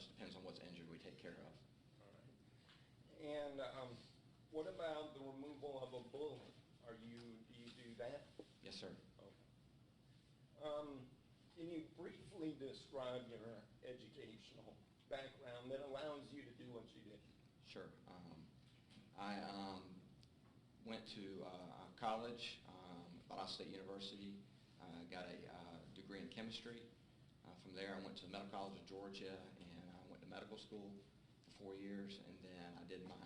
much depends on what's injured we take care of. All right. And what about the removal of a bullet? Do you do that? Yes, sir. Okay. Can you briefly describe your educational background that allows you to do what you did? Sure. I went to college, Boston State University, got a degree in chemistry. From there I went to the Medical College of Georgia, and I went to medical school for 4 years, and then I did my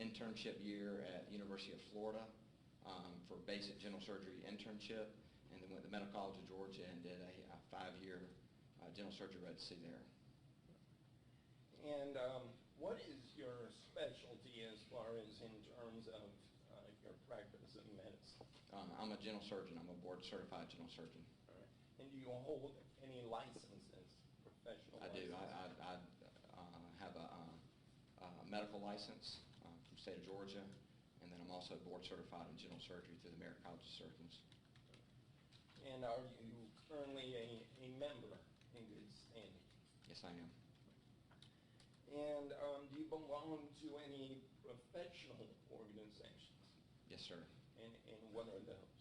internship year at University of Florida for basic general surgery internship, and then went to the Medical College of Georgia and did a 5-year general surgery residency there. And what is your specialty as far as in terms of your practice of medicine? I'm a general surgeon. I'm a board-certified general surgeon. All right. And do you hold any licenses, professional licenses? I do. I have a medical license from the state of Georgia, and then I'm also board-certified in general surgery through the American College of Surgeons. And are you currently a member in good standing? Yes, I am. And do you belong to any professional organizations? Yes, sir. And what are those?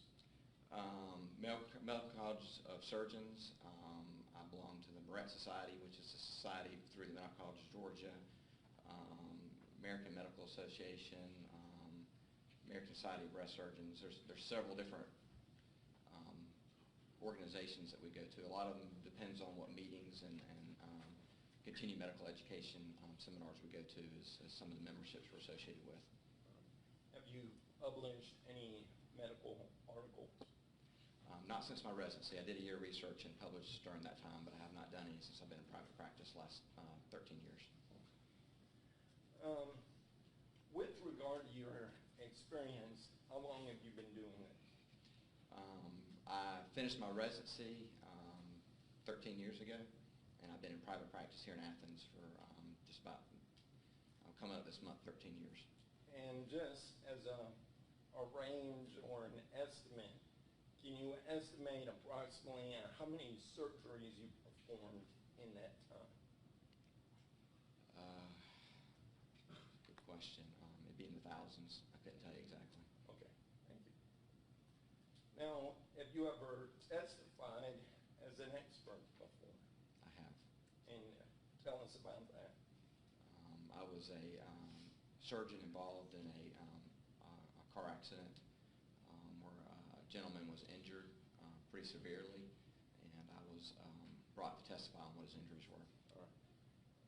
Medical College of Surgeons. I belong to the Moret Society, which is a society through the Medical College of Georgia, American Medical Association, American Society of Breast Surgeons. There's several different organizations that we go to. A lot of them depends on what meetings and continuing medical education seminars we go to is some of the memberships we're associated with. Have you published any medical articles? Not since my residency. I did a year of research and published during that time, but I have not done any since I've been in private practice the last 13 years. With regard to your experience, how long have you been doing it? I finished my residency 13 years ago, and I've been in private practice here in Athens for just about, coming up this month, 13 years. And just as a range or an estimate, can you estimate approximately how many surgeries you performed in that time? Good question. It'd be in the thousands. I couldn't tell you exactly. Okay, thank you. Now, have you ever testified as an expert before? I have. And tell us about that. I was a surgeon involved in a car accident where a gentleman was injured pretty severely, and I was brought to testify on what his injuries were. All right.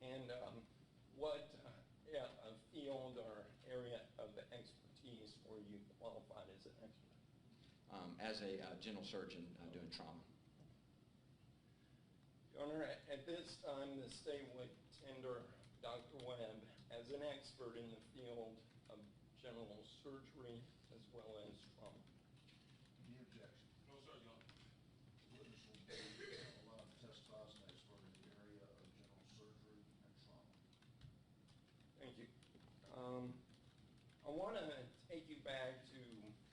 And what field or area of expertise were you qualified as an expert? As a general surgeon doing trauma. Your Honor, at this time, the state would tender Dr. Webb as an expert in the field of general surgery as well as trauma. Any objection? No, sir, Your Honor. The witness will be allowed to testify as an expert in the area of general surgery and trauma. Thank you. I want to take you back to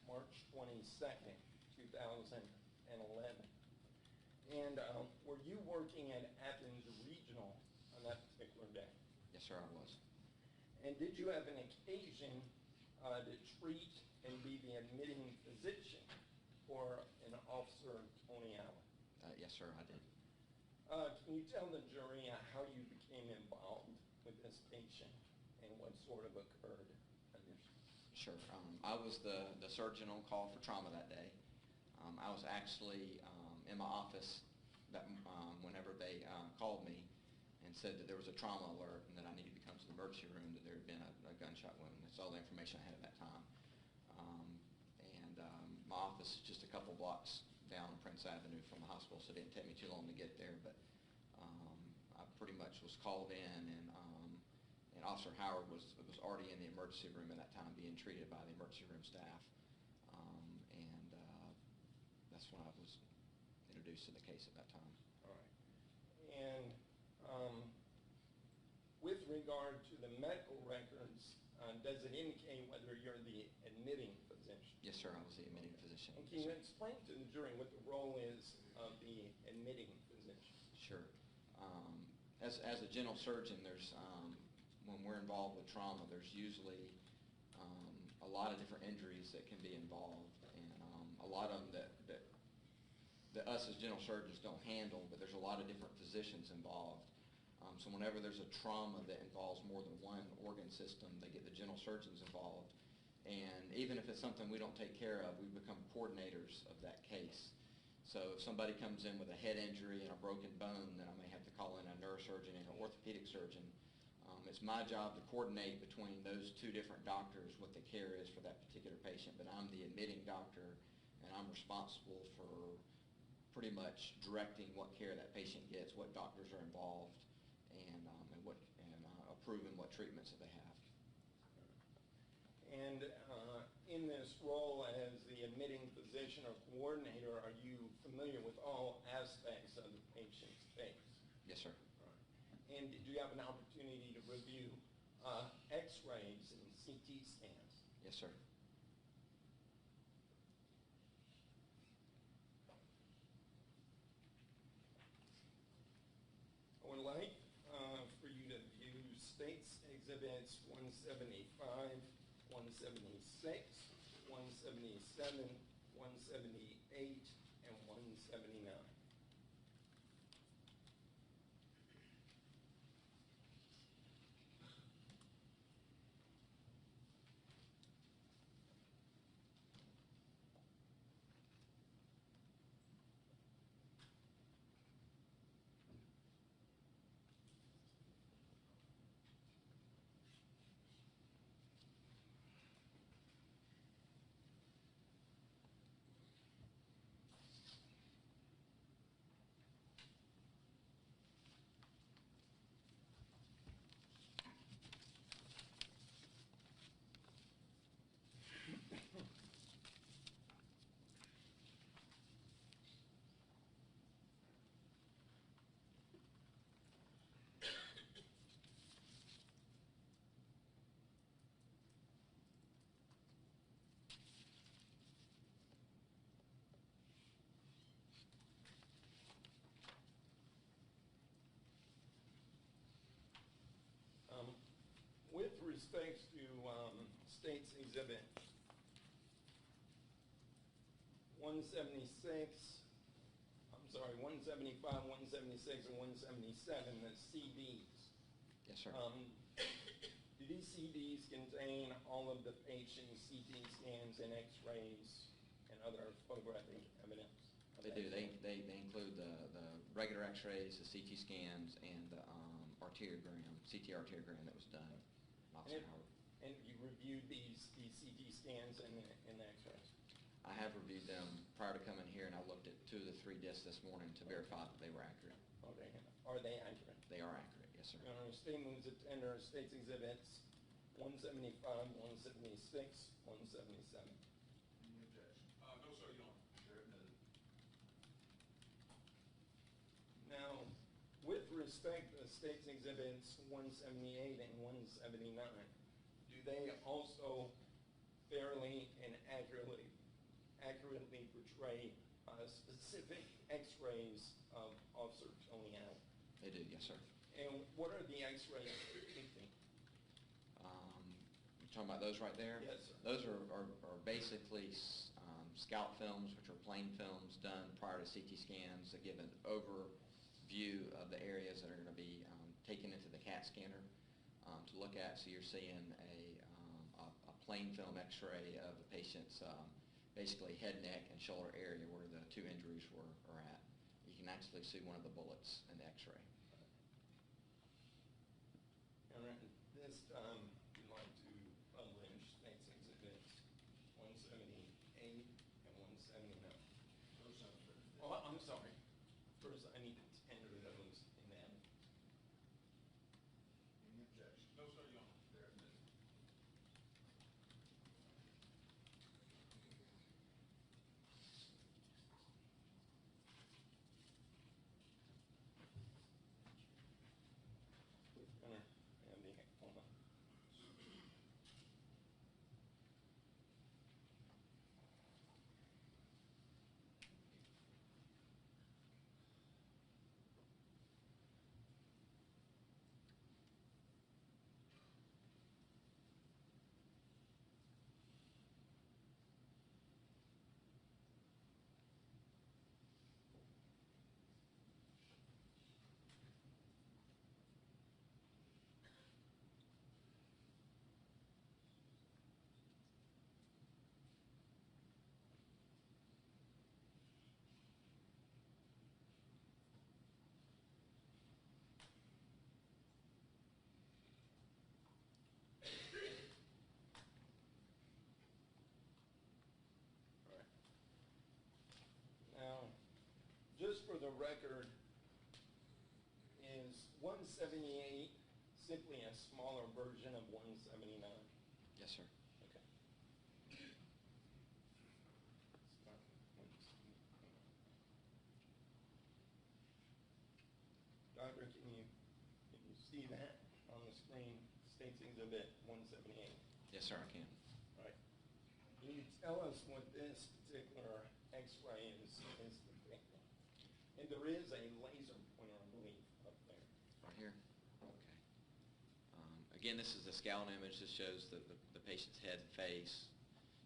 March 22nd, 2011. And were you working at Athens Regional on that particular day? Yes, sir, I was. And did you have an occasion to treat and be the admitting physician for an officer, Tony Allen? Yes, sir, I did. Can you tell the jury how you became involved with this patient and what sort of occurred? Sure. I was the surgeon on call for trauma that day. I was actually in my office that whenever they called me and said that there was a trauma alert and that I needed to come to the emergency room, that there had been a gunshot wound. That's all the information I had at that time. My office is just a couple blocks down Prince Avenue from the hospital, so it didn't take me too long to get there. But I pretty much was called in, and Officer Howard was already in the emergency room at that time being treated by the emergency room staff. That's when I was introduced to the case at that time. All right. And with regard to the medical records, does it indicate whether you're the admitting physician? Yes, sir, I was the admitting physician. And can you explain to the jury what the role is of the admitting physician? Sure. as a general surgeon, there's when we're involved with trauma, there's usually a lot of different injuries that can be involved, and a lot of them that us as general surgeons don't handle, but there's a lot of different physicians involved. So whenever there's a trauma that involves more than one organ system, they get the general surgeons involved. And even if it's something we don't take care of, we become coordinators of that case. So if somebody comes in with a head injury and a broken bone, then I may have to call in a neurosurgeon and an orthopedic surgeon. It's my job to coordinate between those two different doctors what the care is for that particular patient, but I'm the admitting doctor, and I'm responsible for pretty much directing what care that patient gets, what doctors are involved, and approving what treatments that they have. And in this role as the admitting physician or coordinator, are you familiar with all aspects of the patient's case? Yes, sir. And did you have an opportunity to review x-rays and CT scans? Yes, sir. I would like for you to view States Exhibits 175, 176, 177, 178, and 179. With respect to States Exhibit 176, 175, 176, and 177, the CDs. Yes, sir. Do these CDs contain all of the patient's CT scans and x-rays and other photographic evidence? They do. They include the regular x-rays, the CT scans, and the CT arteriogram that was done. And you reviewed these CT scans and the x-rays? I have reviewed them prior to coming here, and I looked at 2 of the 3 discs this morning to verify that they were accurate. Okay. Are they accurate? They are accurate, yes, sir. Your Honor, state moves to tender States Exhibits 175, 176, 177. Any objection? No, sir, you don't. They're admitted. Now, with respect to States Exhibits 178 and 179, do they also fairly and accurately portray specific x-rays of Officer Tony Allen? They do, yes, sir. And what are the x-rays depicting? You're talking about those right there? Yes, sir. Those are basically scout films, which are plain films done prior to CT scans that give an overview of the areas that are going to be taken into the CAT scanner to look at. So you're seeing a plain film x-ray of the patient's basically head, neck, and shoulder area where the 2 injuries are at. You can actually see one of the bullets in the x-ray. And at this time, we'd like to publish States Exhibits 178 and 179. Those have been. Oh, I'm sorry. First, I need to tender those in that. Any objection? No, sir, you don't. They're admitted. Gunner, I have the hold on. 178 simply a smaller version of 179? Yes, sir. Okay. Doctor, can you see that on the screen? States Exhibit 178. Yes, sir, I can. All right. Can you tell us what this particular X-ray is depicting? And there is a laser pointer, I believe, up there. Right here? Okay. Again, this is the scaled image. This shows the patient's head and face,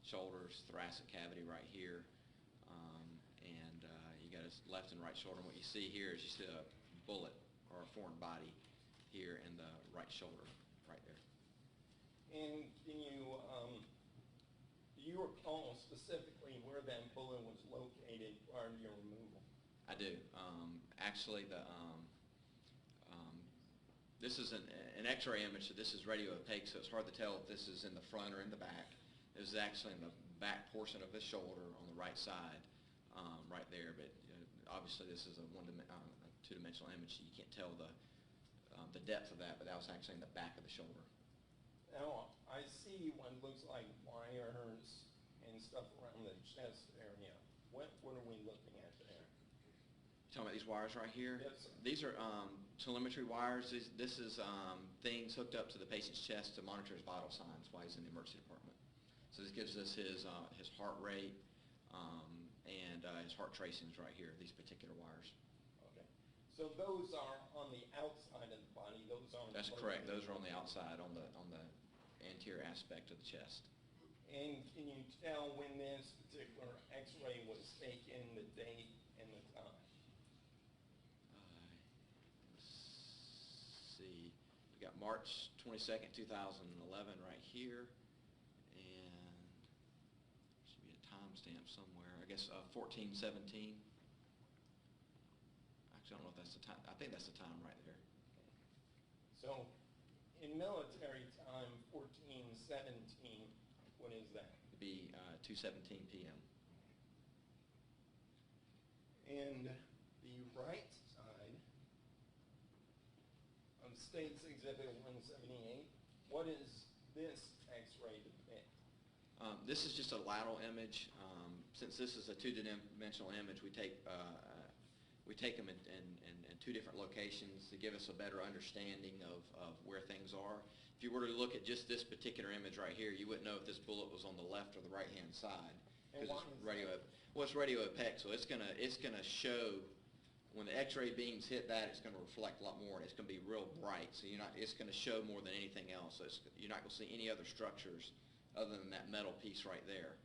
shoulders, thoracic cavity right here. And you got his left and right shoulder. And what you see here is you see a bullet or a foreign body here in the right shoulder, right there. And can you, do you recall specifically where that bullet was located prior to your removal? I do. Actually, this is an X-ray image, so this is radio opaque, so it's hard to tell if this is in the front or in the back. This is actually in the back portion of the shoulder on the right side, right there. But obviously, this is a two-dimensional image, so you can't tell the depth of that. But that was actually in the back of the shoulder. Now, I see what looks like wires and stuff around the chest area. What are we looking at there? Talking about these wires right here? Yes, sir. These are telemetry wires. This is things hooked up to the patient's chest to monitor his vital signs while he's in the emergency department. So this gives us his heart rate and his heart tracings right here, these particular wires. Okay. So those are on the outside of the body. Those aren't. That's correct. Those are on the outside, on the anterior aspect of the chest. And can you tell when this particular X-ray was taken, the date and the time? Let's see. We got March 22nd, 2011 right here. And there should be a timestamp somewhere. I guess 14/17. Actually, I don't know if that's the time. I think that's the time right there. So in military time, 14/17, what is that? It'd be 2:17 p.m. And the right side of States Exhibit 178, what is this X-ray depict? This is just a lateral image. Since this is a two-dimensional image, we take them in two different locations to give us a better understanding of where things are. If you were to look at just this particular image right here, you wouldn't know if this bullet was on the left or the right-hand side. And why It's is radio. that? Well, it's radio opaque, so it's gonna show when the X-ray beams hit that, it's gonna reflect a lot more, and it's gonna be real bright. So it's gonna show more than anything else. So you're not gonna see any other structures other than that metal piece right there.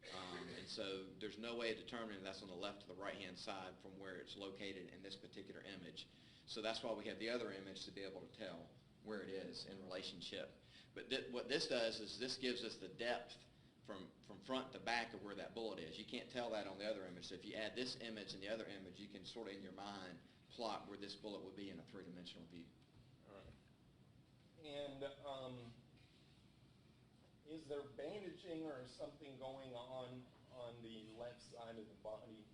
And so there's no way of determining if that's on the left or the right-hand side from where it's located in this particular image. So that's why we have the other image to be able to tell where it is in relationship. But what this does is this gives us the depth from front to back of where that bullet is. You can't tell that on the other image. So if you add this image and the other image, you can sort of in your mind plot where this bullet would be in a three-dimensional view. All right. And is there bandaging or something going on the left side of the body?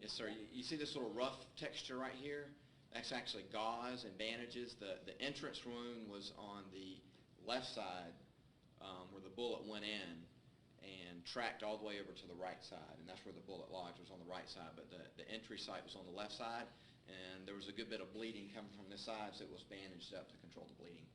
Yes, sir. You see this little rough texture right here? That's actually gauze and bandages. The entrance wound was on the left side where the bullet went in and tracked all the way over to the right side, and that's where the bullet lodged, was on the right side, but the entry site was on the left side, and there was a good bit of bleeding coming from this side, so it was bandaged up to control the bleeding.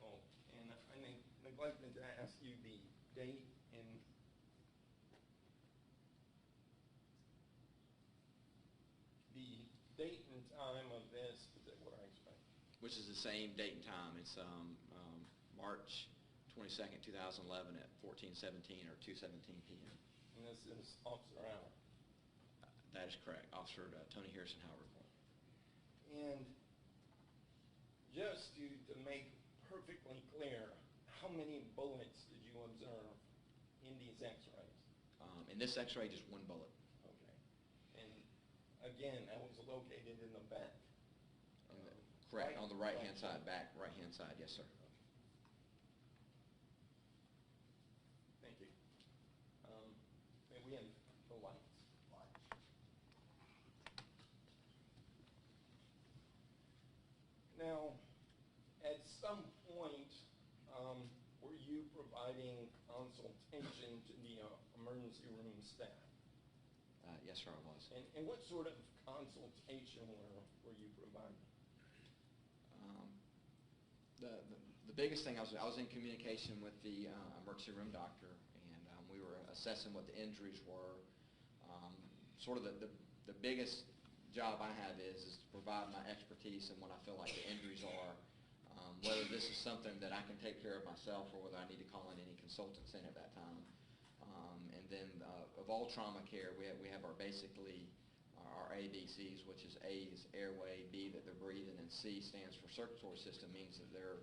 Oh, and I neglected to ask you the date and time of this particular X-ray. Which is the same date and time. It's March 22nd, 2011 at 14:17 or 2:17 p.m. And this is Officer Allen. That is correct. Officer Tony Harrison Howard. And just to make perfectly clear, how many bullets did you observe in these X-rays? In this X-ray, just one bullet. Okay. And again, that was located in the back. Correct. On the right-hand side, back right-hand side. Yes, sir. Thank you. again, the lights. Lights. Now, at some point, were you providing consultation to the emergency room staff? Yes, sir, I was. And what sort of consultation were you providing? The biggest thing, I was in communication with the emergency room doctor, and we were assessing what the injuries were. Sort of the biggest job I have is to provide my expertise in what I feel like the injuries are, whether this is something that I can take care of myself or whether I need to call in any consultants in at that time. And then of all trauma care, we have our basically our ABCs, which is A is airway, B that they're breathing, and C stands for circulatory system, means that their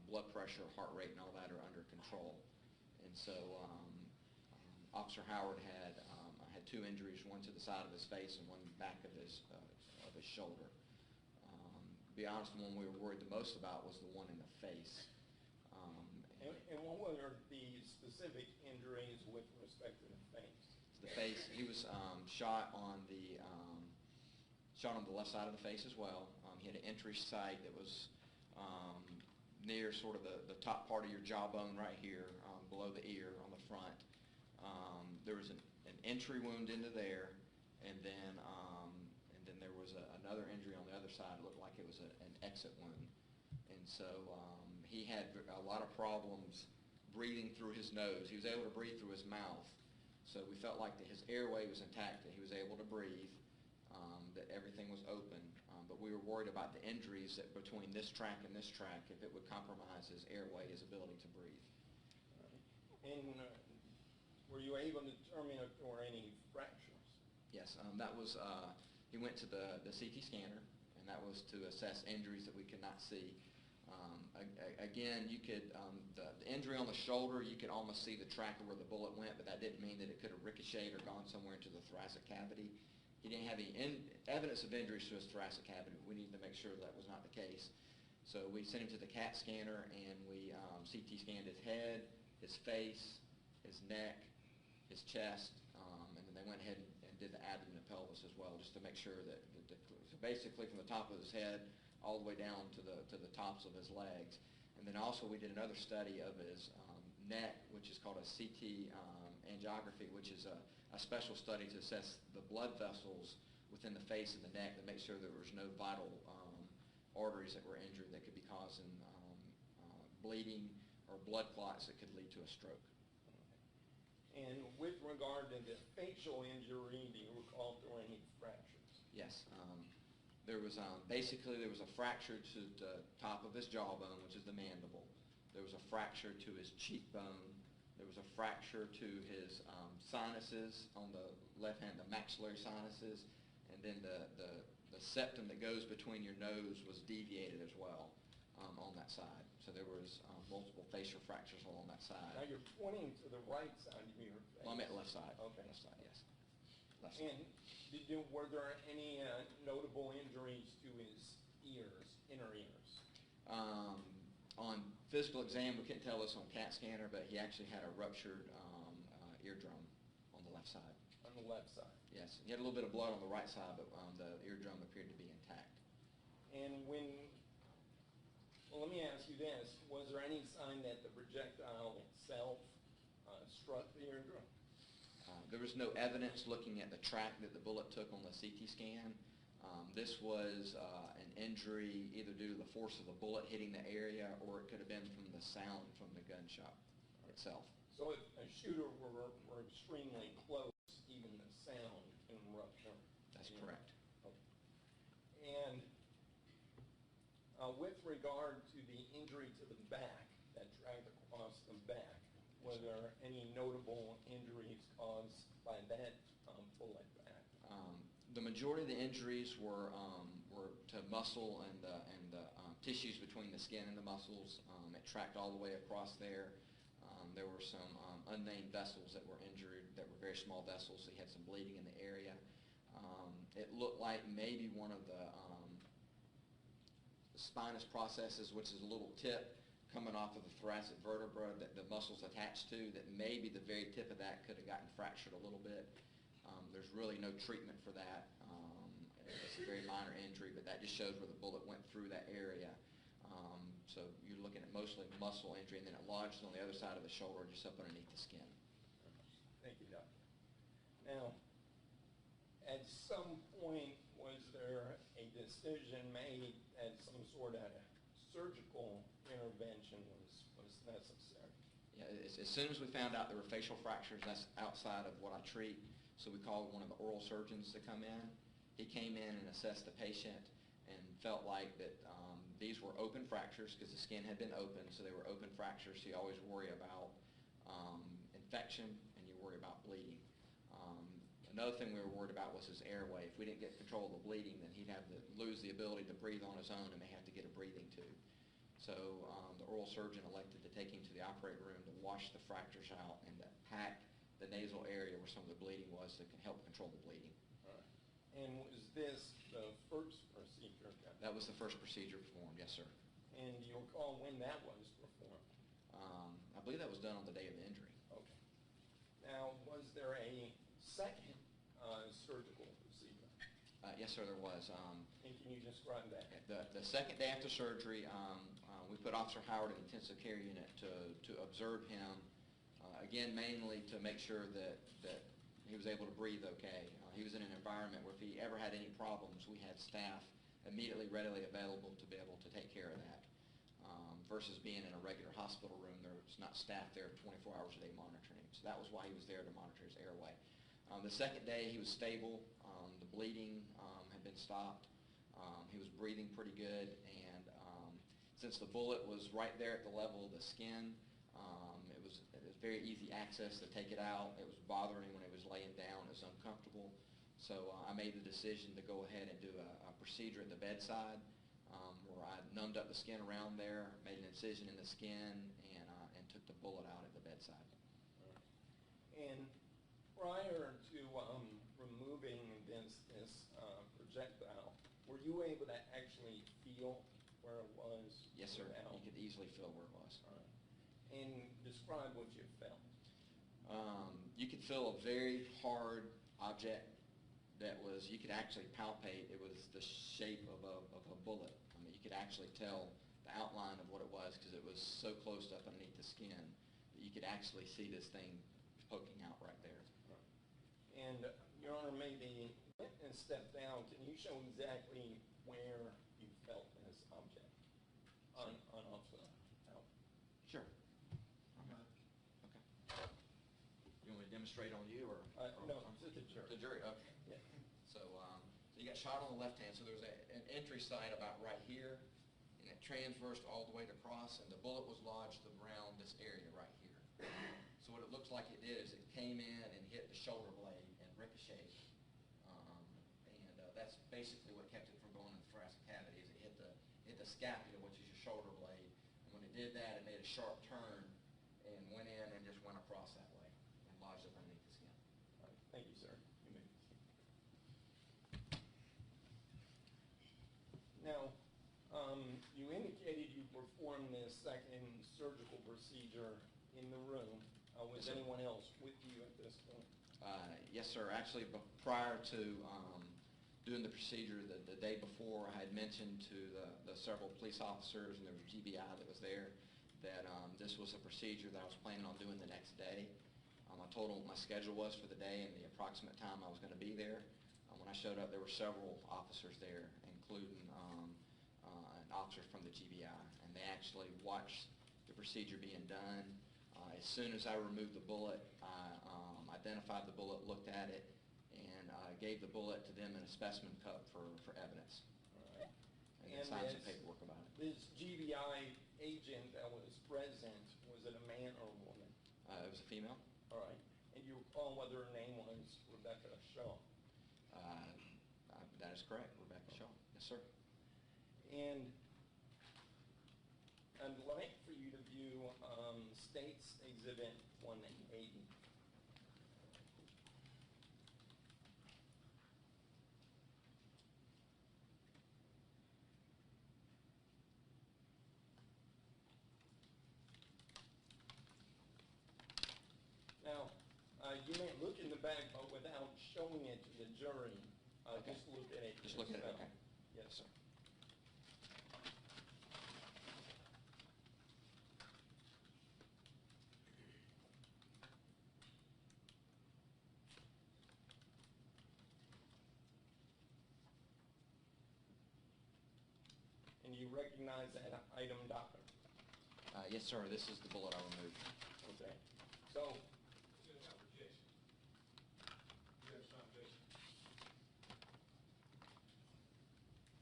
blood pressure, heart rate, and all that are under control. And so Officer Howard had 2 injuries, one to the side of his face and one back of his shoulder. To be honest, the one we were worried the most about was the one in the face. And what were the specific injuries with respect to the face? The face, he was shot on the left side of the face as well. He had an entry site that was near sort of the top part of your jawbone right here, below the ear on the front. There was an entry wound into there, and then there was another injury on the other side. It looked like it was an exit wound. And so he had a lot of problems breathing through his nose. He was able to breathe through his mouth. So we felt like that his airway was intact, that he was able to breathe, that everything was open. But we were worried about the injuries that between this track and this track, if it would compromise his airway, his ability to breathe. And were you able to determine if there were any fractures? Yes, that was, he went to the CT scanner, and that was to assess injuries that we could not see. Again, you could, the injury on the shoulder, you could almost see the track of where the bullet went, but that didn't mean that it could have ricocheted or gone somewhere into the thoracic cavity. He didn't have any evidence of injuries to his thoracic cavity. We needed to make sure that was not the case. So we sent him to the CAT scanner, and we CT scanned his head, his face, his neck, his chest, and then they went ahead and did the abdomen and pelvis as well, just to make sure that, so basically from the top of his head all the way down to the tops of his legs. And then also we did another study of his neck, which is called a CT angiography, which is a special study to assess the blood vessels within the face and the neck to make sure there was no vital arteries that were injured that could be causing bleeding or blood clots that could lead to a stroke. And with regard to the facial injury, do you recall if there were any fractures? Yes. There was basically there was a fracture to the top of his jawbone, which is the mandible. There was a fracture to his cheekbone. There was a fracture to his sinuses on the left hand, the maxillary sinuses, and then the septum that goes between your nose was deviated as well on that side. So there was multiple facial fractures along that side. Now you're pointing to the right side of your face. Well, I'm at left side. Okay. Left side, yes. Left side. And were there any notable injuries to his ears, inner ears? On physical exam, we couldn't tell this on CAT scanner, but he actually had a ruptured eardrum on the left side. On the left side. Yes, he had a little bit of blood on the right side, but the eardrum appeared to be intact. And well, let me ask you this. Was there any sign that the projectile itself struck the eardrum? There was no evidence looking at the track that the bullet took on the CT scan. This was an injury either due to the force of the bullet hitting the area, or it could have been from the sound from the gunshot itself. So if a shooter were extremely close, even the sound can rupture. That's correct. Okay. And with regard to the injury to the back, that dragged across the back, were there any notable injuries caused by that bullet back? The majority of the injuries were to muscle and the tissues between the skin and the muscles. It tracked all the way across there. There were some unnamed vessels that were injured that were very small vessels, so he had some bleeding in the area. It looked like maybe one of the spinous processes, which is a little tip coming off of the thoracic vertebra that the muscle's attached to, that maybe the very tip of that could have gotten fractured a little bit. There's really no treatment for that. It's a very minor injury, but that just shows where the bullet went through that area. So you're looking at mostly muscle injury, and then it lodged on the other side of the shoulder, just up underneath the skin. Thank you, Doctor. Now, at some point, was there a decision made that some sort of surgical intervention was necessary? Yeah, as soon as we found out there were facial fractures, that's outside of what I treat, so we called one of the oral surgeons to come in. He came in and assessed the patient and felt like that these were open fractures because the skin had been open, so they were open fractures. So you always worry about infection and you worry about bleeding. Another thing we were worried about was his airway. If we didn't get control of the bleeding, then he'd have to lose the ability to breathe on his own and may have to get a breathing tube. So the oral surgeon elected to take him to the operating room to wash the fractures out and to pack the nasal area where some of the bleeding was to help control the bleeding. All right. And was this the first procedure? That was the first procedure performed, yes, sir. And do you recall when that was performed? I believe that was done on the day of the injury. Okay. Now, was there a second surgical procedure? Yes, sir, there was. And can you describe that? The second day after surgery, we put Officer Howard in the intensive care unit to observe him, again, mainly to make sure that he was able to breathe okay. He was in an environment where if he ever had any problems, we had staff immediately readily available to be able to take care of that. Versus being in a regular hospital room, there's not staff there 24 hours a day monitoring him. So that was why he was there, to monitor his airway. The second day, he was stable. The bleeding had been stopped. He was breathing pretty good, and since the bullet was right there at the level of the skin, it was very easy access to take it out. It was bothering him when he was laying down. It was uncomfortable. So I made the decision to go ahead and do a procedure at the bedside where I numbed up the skin around there, made an incision in the skin, and took the bullet out at the bedside. And prior to removing this projectile, were you able to actually feel where it was? Yes, sir. Now? You could easily feel where it was. All right. And describe what you felt. You could feel a very hard object that was, you could actually palpate. It was the shape of a bullet. I mean, you could actually tell the outline of what it was because it was so close up underneath the skin that you could actually see this thing poking out right there. Right. And Your Honor, maybe witness step down. Can you show exactly where you felt this object on Officer Howard? Sure. Okay. You want me to demonstrate on you or? No, to the jury. The jury, okay. Yeah. So you got shot on the left hand, so there was an entry site about right here, and it transversed all the way across, and the bullet was lodged around this area right here. So what it looks like it did is it came in and hit the shoulder blade and ricocheted. And that's basically what kept it from going in the thoracic cavity, is it hit the scapula, which is your shoulder blade. And when it did that, it made a sharp turn and went in and just went across that way and lodged up underneath the skin. All right. Thank you, sir. You may proceed. Now, you indicated you performed this second surgical procedure in the room. Was Yes, sir. anyone else with you at this point? Yes, sir. Actually, prior to doing the procedure, the day before, I had mentioned to the several police officers, and there was GBI that was there, that this was a procedure that I was planning on doing the next day. I told them what my schedule was for the day and the approximate time I was going to be there. When I showed up, there were several officers there, including an officer from the GBI, and they actually watched the procedure being done. As soon as I removed the bullet, I identified the bullet, looked at it, and gave the bullet to them in a specimen cup for evidence. All right. And then signed some paperwork about it. This GBI agent that was present, was it a man or a woman? It was a female. All right. And you recall whether her name was Rebecca Shaw? That is correct, Rebecca Shaw. Yes, sir. And I'd like for you to view State's Exhibit 180. You may look in the bag, but without showing it to the jury, Okay. just look at it. Just look at it, yourself. okay. Yes, sir. And you recognize that item, Doctor? Yes, sir, this is the bullet I removed. Okay. So,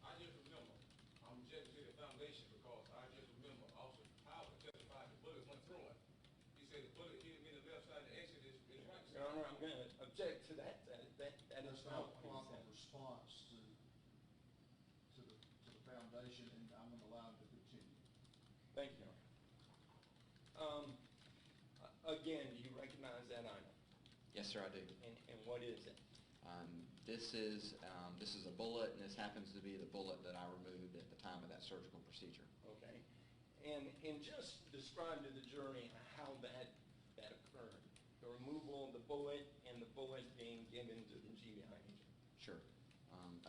I just remember, I'm objecting to the foundation because I just remember Officer Howard testified the bullet went through him. He said the bullet hit him in the left side, the exit is right Your side. Honor, I'm going to object to that. That is That's not not a what proper he said. response to the foundation, and I'm gonna allow him to continue. Thank you, Your Honor. Again, do you recognize that item? Yes, sir, I do. And what is it? This is a bullet, and this happens to be the bullet that I removed at the time of that surgical procedure. Okay. And just describe to the jury how that occurred. The removal of the bullet and the bullet being given to the GI agent. Sure.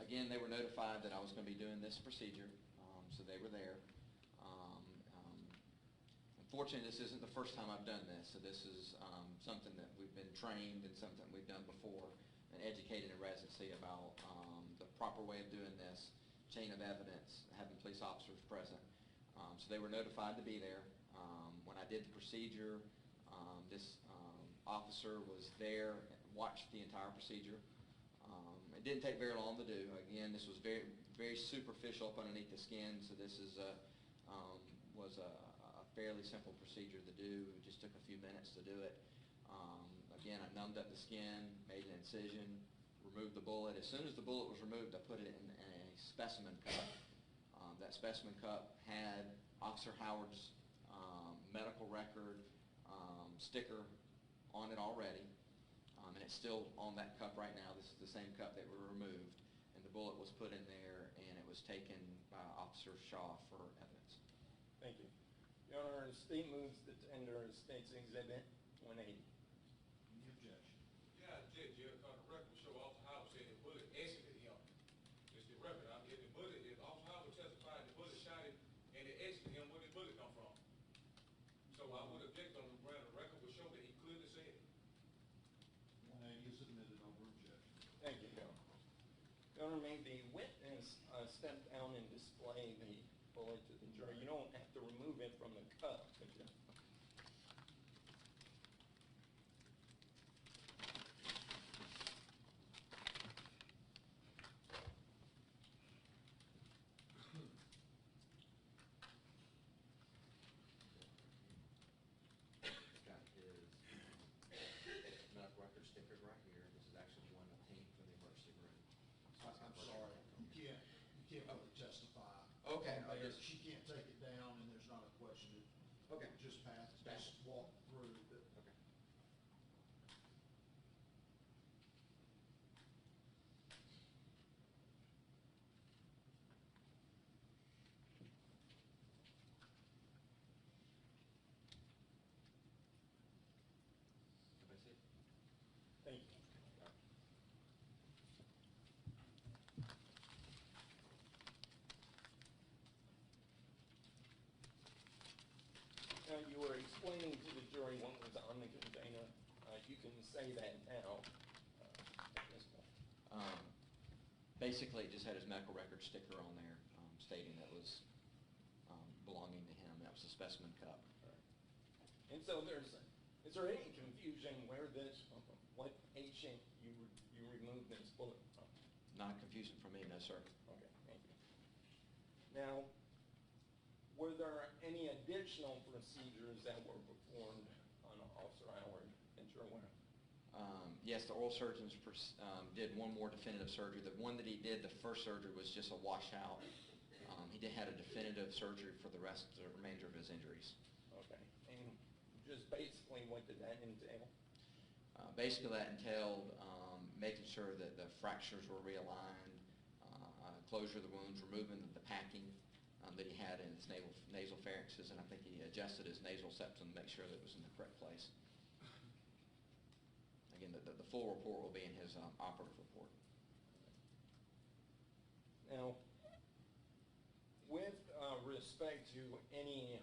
Again, they were notified that I was going to be doing this procedure, so they were there. Unfortunately, this isn't the first time I've done this, so this is something that we've been trained and something we've done before and educated in residency about the proper way of doing this, chain of evidence, having police officers present. So they were notified to be there. When I did the procedure, this officer was there, watched the entire procedure. It didn't take very long to do. Again, this was very, very superficial up underneath the skin, so this was a fairly simple procedure to do. It just took a few minutes to do it. Again, I numbed up the skin, made an incision, removed the bullet. As soon as the bullet was removed, I put it in a specimen cup. That specimen cup had Officer Howard's medical record sticker on it already, and it's still on that cup right now. This is the same cup that we removed, and the bullet was put in there, and it was taken by Officer Shaw for evidence. Thank you. Your Honor, the state moves to tender State's Exhibit 180. Any objection? Yeah, I did, Judge, because the record show Officer Howard said the bullet exited him. It's the record. I mean, the bullet, if Officer Howard testified the bullet shot him and it exited him, where did the bullet come from? So I would object on the ground the record would show that he clearly said it. 180 is admitted over objection. Thank you, Your Honor. Your Honor, may the witness step down and display the bullet to the jury. You don't have to remove it from the cup, but you... Got his medical record sticker right here. This is actually one obtained from the emergency room. I'm sorry, you can't really testify. Okay, on I there. just- She can't take it down, and there's not a question. Okay. Just walk through. But Okay. Everybody see it? Thank you. Now, you were explaining to the jury what was on the container. You can say that now at this point. Basically, it just had his medical record sticker on there stating that was belonging to him. That was a specimen cup. And so is there any confusion where what patient you removed this bullet from? Not confusion for me, no, sir. Okay, thank you. Now, were there any additional procedures that were performed on Officer Howard that you're aware of? Yes, the oral surgeons did one more definitive surgery. The one that he did, the first surgery, was just a washout. He had a definitive surgery for the remainder of his injuries. Okay, and just basically what did that entail? Basically, that entailed making sure that the fractures were realigned, closure of the wounds, removing the packing that he had in his nasal pharynxes, and I think he adjusted his nasal septum to make sure that it was in the correct place. Again, the full report will be in his operative report. Now, with respect to any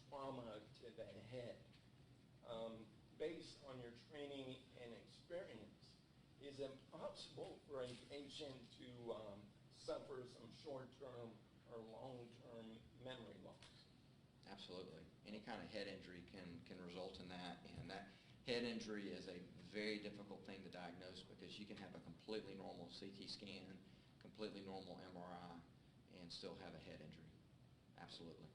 trauma to the head, based on your training and experience, is it possible for a patient to suffer some short-term or long-term memory loss? Absolutely. Any kind of head injury can result in that, and that head injury is a very difficult thing to diagnose because you can have a completely normal CT scan, completely normal MRI, and still have a head injury. Absolutely.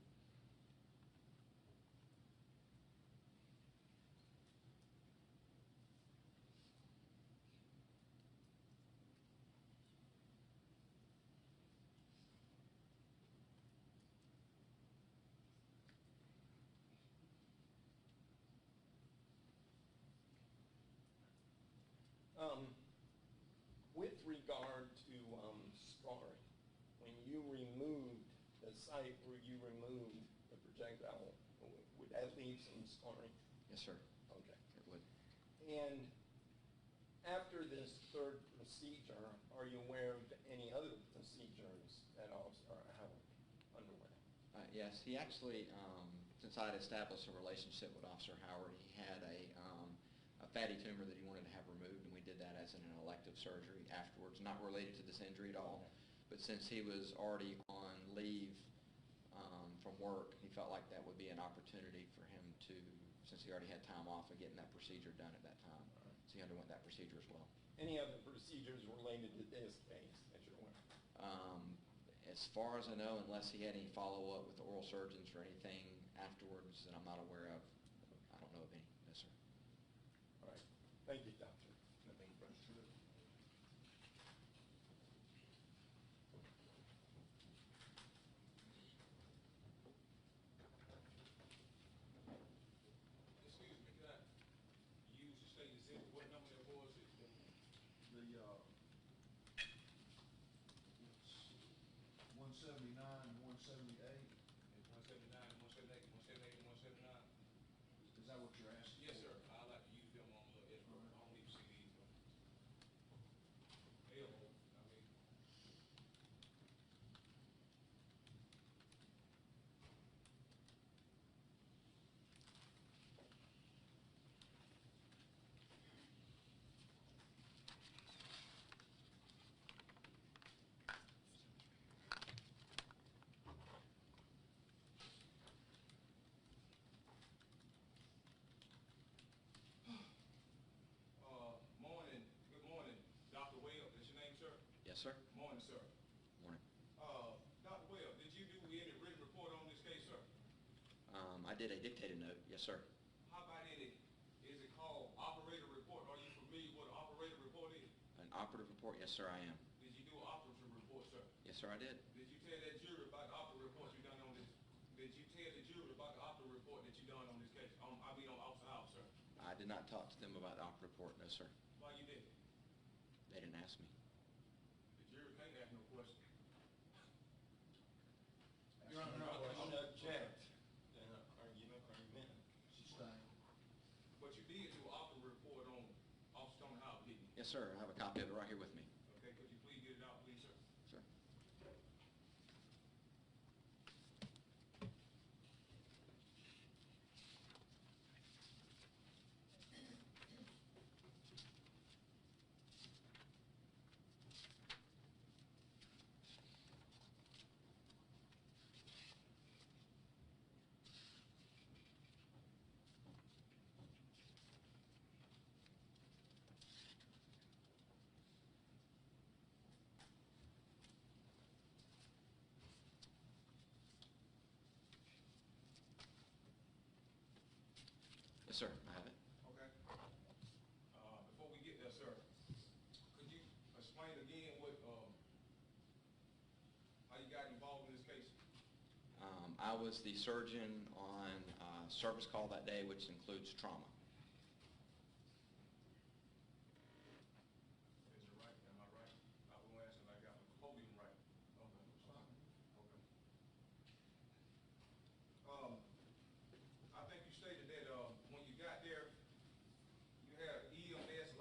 With regard to scarring, when you removed the site where you removed the projectile, would that leave some scarring? Yes, sir. Okay. It would. And after this third procedure, are you aware of any other procedures that Officer Howard underwent? Yes, he actually, since I had established a relationship with Officer Howard, he had a fatty tumor that he wanted to have removed, and we did that as an elective surgery afterwards, not related to this injury at all. But since he was already on leave from work, he felt like that would be an opportunity for him to, since he already had time off, of getting that procedure done at that time. So he underwent that procedure as well. Any other procedures related to this case that you're aware of? As far as I know, unless he had any follow-up with the oral surgeons or anything afterwards that I'm not aware of, I don't know of any. No, sir. All right. Thank you, Doctor. Nothing further. Excuse me, could I use the state exhibit, what number that was? It's 179, 178. It's 179, 178, 178, and 179? Is that what you're asking? Yes, sir. I like to use them on a little extra. I don't need to see these. Elmo, I mean. Morning. Good morning, Dr. Webb. Is your name, sir? Yes, sir. Morning, sir. Morning. Dr. Webb, did you do any written report on this case, sir? I did a dictated note. Yes, sir. How about any, is it called operator report? Are you familiar with what an operator report is? An operative report. Yes, sir, I am. Did you do an operative report, sir? Yes, sir, I did. Did you tell that jury about the operative report you done on this? Did you tell the jury about the operative report that you done on this case? On Officer House, sir. I did not talk to them about the operative report. No, sir. Why you didn't? They didn't ask me. The jury can't ask no question. Your Honor, I would object. Argument. Sustained. But you did do an operative report on Officer Tony House, didn't you? Yes, sir. I have a copy of it right here with me. Okay, could you please get it out, please, sir? Sir. Yes, sir. I have it. Okay. Before we get there, sir, could you explain again what, how you got involved in this case? I was the surgeon on service call that day, which includes trauma. Is it right? Am I right? I was gonna ask if I got the podium right. Okay. Okay. I think you stated that, when you got there, you had EMS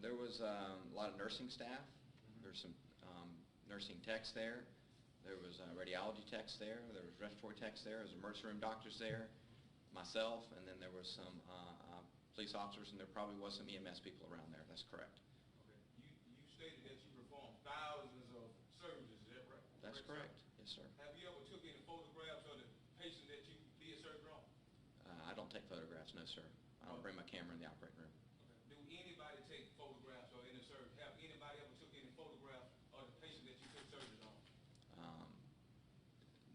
There was a lot of nursing staff. There's some nursing techs there. There was radiology techs there. There was respiratory techs there. There was emergency room doctors there, myself, and then there was some police officers, and there probably was some EMS people around there. That's correct. Okay. You stated that you performed thousands of surgeries, is that right? That's correct. Yes, sir. Have you ever took any photographs of the patient that you did surgery on? I don't take photographs, no, sir. I don't bring my camera in the operating room. Okay. Do anybody take photographs or any surgery? Have anybody ever took any photographs of the patient that you took surgery on?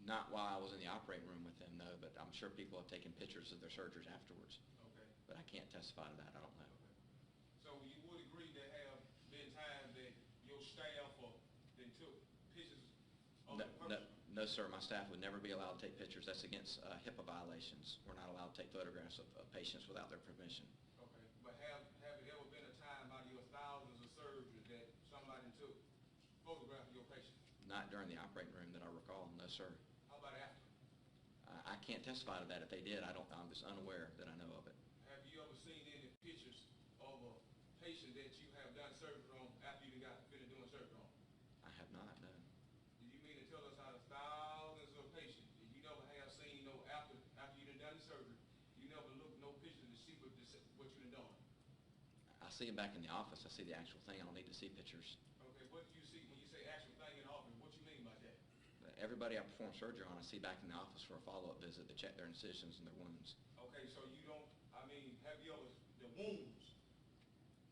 Not while I was in the operating room with them, no, but I'm sure people have taken pictures of their surgeries afterwards. Okay. But I can't testify to that. I don't know. Okay. So you would agree there have been times that your staff then took pictures of No, the no, person? no, sir. My staff would never be allowed to take pictures. That's against HIPAA violations. We're not allowed to take photographs of patients without their permission. Okay. But have it ever been a time out of your thousands of surgeries that somebody took photographs of your patient? Not during the operating room that I recall. No, sir. How about after? I can't testify to that. If they did, I'm just unaware that I know of it. Have you ever seen any pictures of a patient that you have done surgery on after you got finished doing surgery on? I have not, no. Do you mean to tell us out of thousands of patients, that you never have seen after you done the surgery, you never looked no pictures to see what you done done? I see them back in the office. I see the actual thing. I don't need to see pictures. Okay, what do you see when you say actual thing in the office? What you mean by that? Everybody I perform surgery on, I see back in the office for a follow-up visit to check their incisions and their wounds. Okay, so you don't, have you ever, the wounds,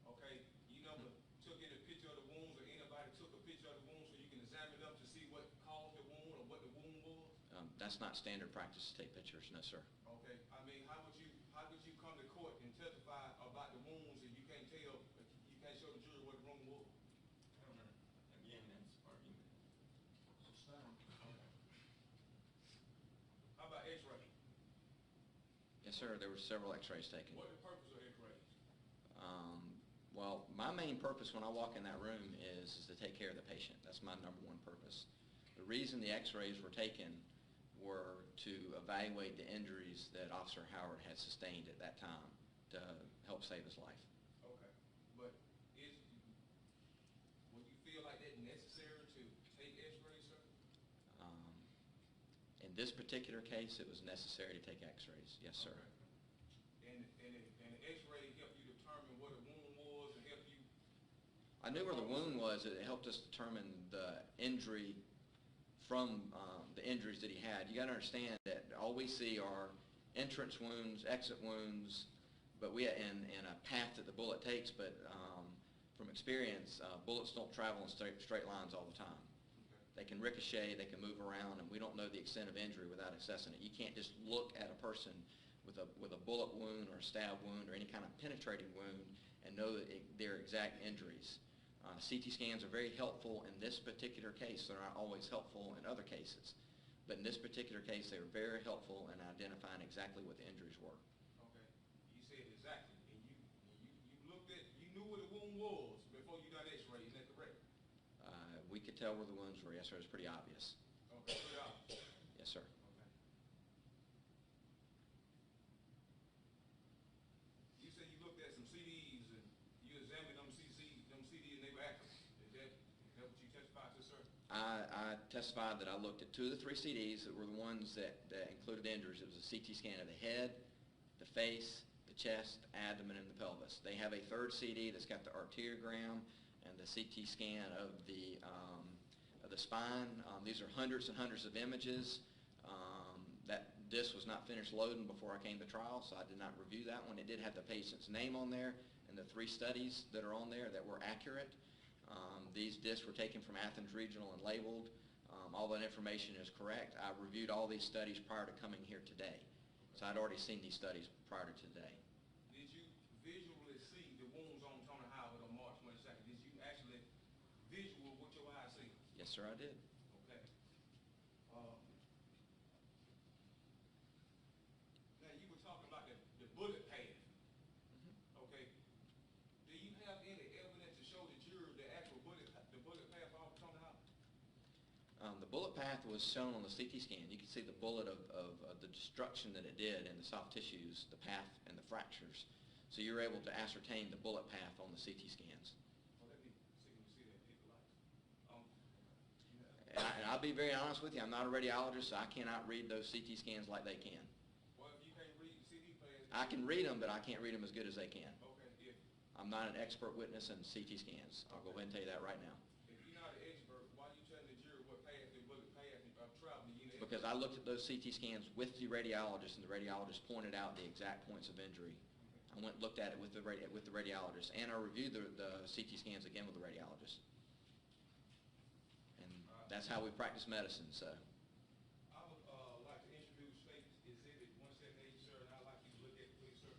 okay, you never took any picture of the wounds, or anybody took a picture of the wounds so you can examine them to see what caused the wound or what the wound was? That's not standard practice to take pictures, no, sir. Okay, how would you come to court and testify about the wounds if you can't tell, you can't show the jury what the wound was? Elmer, again, that's argument. Sustained. How about x-ray? Yes, sir. There were several x-rays taken. What the purpose of x-rays? Well, my main purpose when I walk in that room is to take care of the patient. That's my number one purpose. The reason the x-rays were taken were to evaluate the injuries that Officer Howard had sustained at that time to help save his life. Okay, but would you feel like that necessary to take x-rays, sir? In this particular case, it was necessary to take x-rays. Yes, sir. Okay. And the x-ray helped you determine what a wound was and help you? I knew where the wound was. It helped us determine the injury from the injuries that he had. You got to understand that all we see are entrance wounds, exit wounds, but we in a path that the bullet takes. But from experience, bullets don't travel in straight lines all the time. They can ricochet, they can move around, and we don't know the extent of injury without assessing it. You can't just look at a person with a bullet wound or a stab wound or any kind of penetrating wound and know that their exact injuries. CT scans are very helpful in this particular case. They're not always helpful in other cases. But in this particular case, they were very helpful in identifying exactly what the injuries were. Okay, you said exactly, and you looked at, you knew what the wound was before you done x-ray, is that correct? We could tell where the wounds were. Yes, sir. It was pretty obvious. Okay, pretty obvious. Yes, sir. Okay. You said you looked at some CDs and you examined them CDs and they were accurate. Is that what you testified to, sir? I testified that I looked at 2 of the 3 CDs that were the ones that included injuries. It was a CT scan of the head, the face, the chest, abdomen, and the pelvis. They have a 3rd CD that's got the arteriogram and the CT scan of the spine. These are hundreds and hundreds of images. That disc was not finished loading before I came to trial, so I did not review that one. It did have the patient's name on there and the 3 studies that are on there that were accurate. These discs were taken from Athens Regional and labeled. All that information is correct. I reviewed all these studies prior to coming here today. So I'd already seen these studies prior to today. Did you visually see the wounds on Tony Howard on March 22nd? Did you actually visual what your eyes see? Yes, sir, I did. Okay. Now, you were talking about the bullet path. Okay. Do you have any evidence to show the jury the actual bullet path off Tony Howard? The bullet path was shown on the CT scan. You can see the bullet of the destruction that it did in the soft tissues, the path and the fractures. So you're able to ascertain the bullet path on the CT scans. Well, let me see that people like. And I'll be very honest with you, I'm not a radiologist, so I cannot read those CT scans like they can. Well, if you can't read the CD plans. I can read them, but I can't read them as good as they can. Okay, if I'm not an expert witness in CT scans. I'll go ahead and tell you that right now. you're not an expert, why you telling the jury what path the bullet path traveling? You know, Because I looked at those CT scans with the radiologist, and the radiologist pointed out the exact points of injury. I went and looked at it with the radiologist, and I reviewed the CT scans again with the radiologist. And that's how we practice medicine, so. I would like to introduce State Exhibit 178, sir, and I'd like you to look at it, please, sir.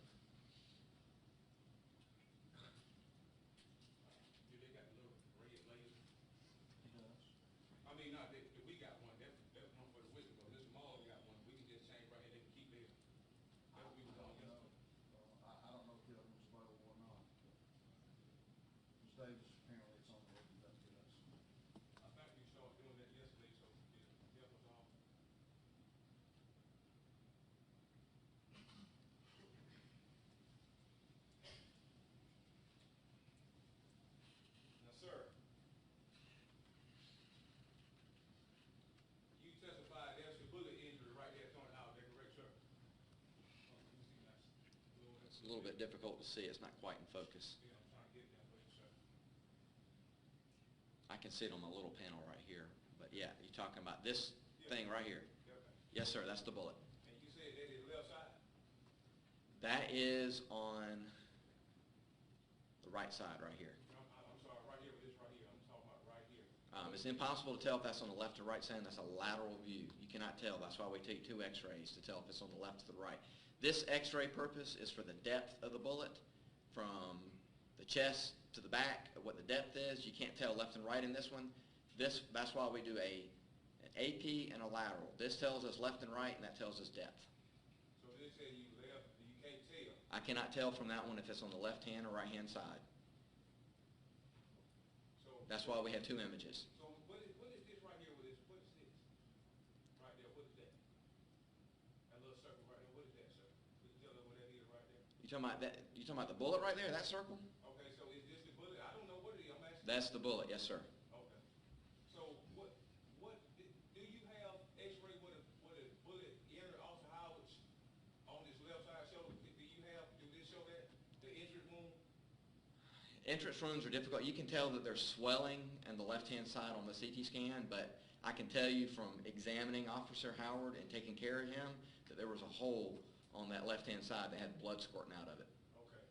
Do they got a little red laser? He does. I mean, not that we got one. That's one for the whistle. But Mr. Mall got one. We can just change right here. They can keep this. That's what we was on yesterday. I don't know if the other one's available or not. Ms. Davis, apparently it's on there, but that's good. I think we started doing that yesterday, so it help us all. Now, sir, you testified there's a bullet injury right there thrown out. Is that correct, sir? Oh, let me see that. It's a little bit difficult to see. It's not quite in focus. Yeah, I'm trying to get that for you, sir. I can see it on my little panel right here. But yeah, you're talking about this thing right here. Okay. Yes, sir, that's the bullet. And you said that is left side? That is on the right side right here. I'm sorry, right here, but this right here. I'm talking about right here. It's impossible to tell if that's on the left or right side. That's a lateral view. You cannot tell. That's why we take two x-rays to tell if it's on the left or the right. This x-ray purpose is for the depth of the bullet from the chest to the back, what the depth is. You can't tell left and right in this one. That's why we do an AP and a lateral. This tells us left and right, and that tells us depth. So they say you left, you can't tell. I cannot tell from that one if it's on the left-hand or right-hand side. So That's why we have two images. So what is this right here with this? What is this? Right there, what is that? That little circle right there, what is that, sir? Can you tell us what that is right there? You talking about that? You talking about the bullet right there? That circle? Okay, so is this the bullet? I don't know what it is. I'm asking. That's the bullet. Yes, sir. Okay. So what do you have X-ray with a bullet entered Officer Howard's on his left side shoulder? Do this show that the injured wound? Entrance wounds are difficult. You can tell that there's swelling in the left-hand side on the CT scan, but I can tell you from examining Officer Howard and taking care of him that there was a hole on that left-hand side that had blood squirting out of it. Okay.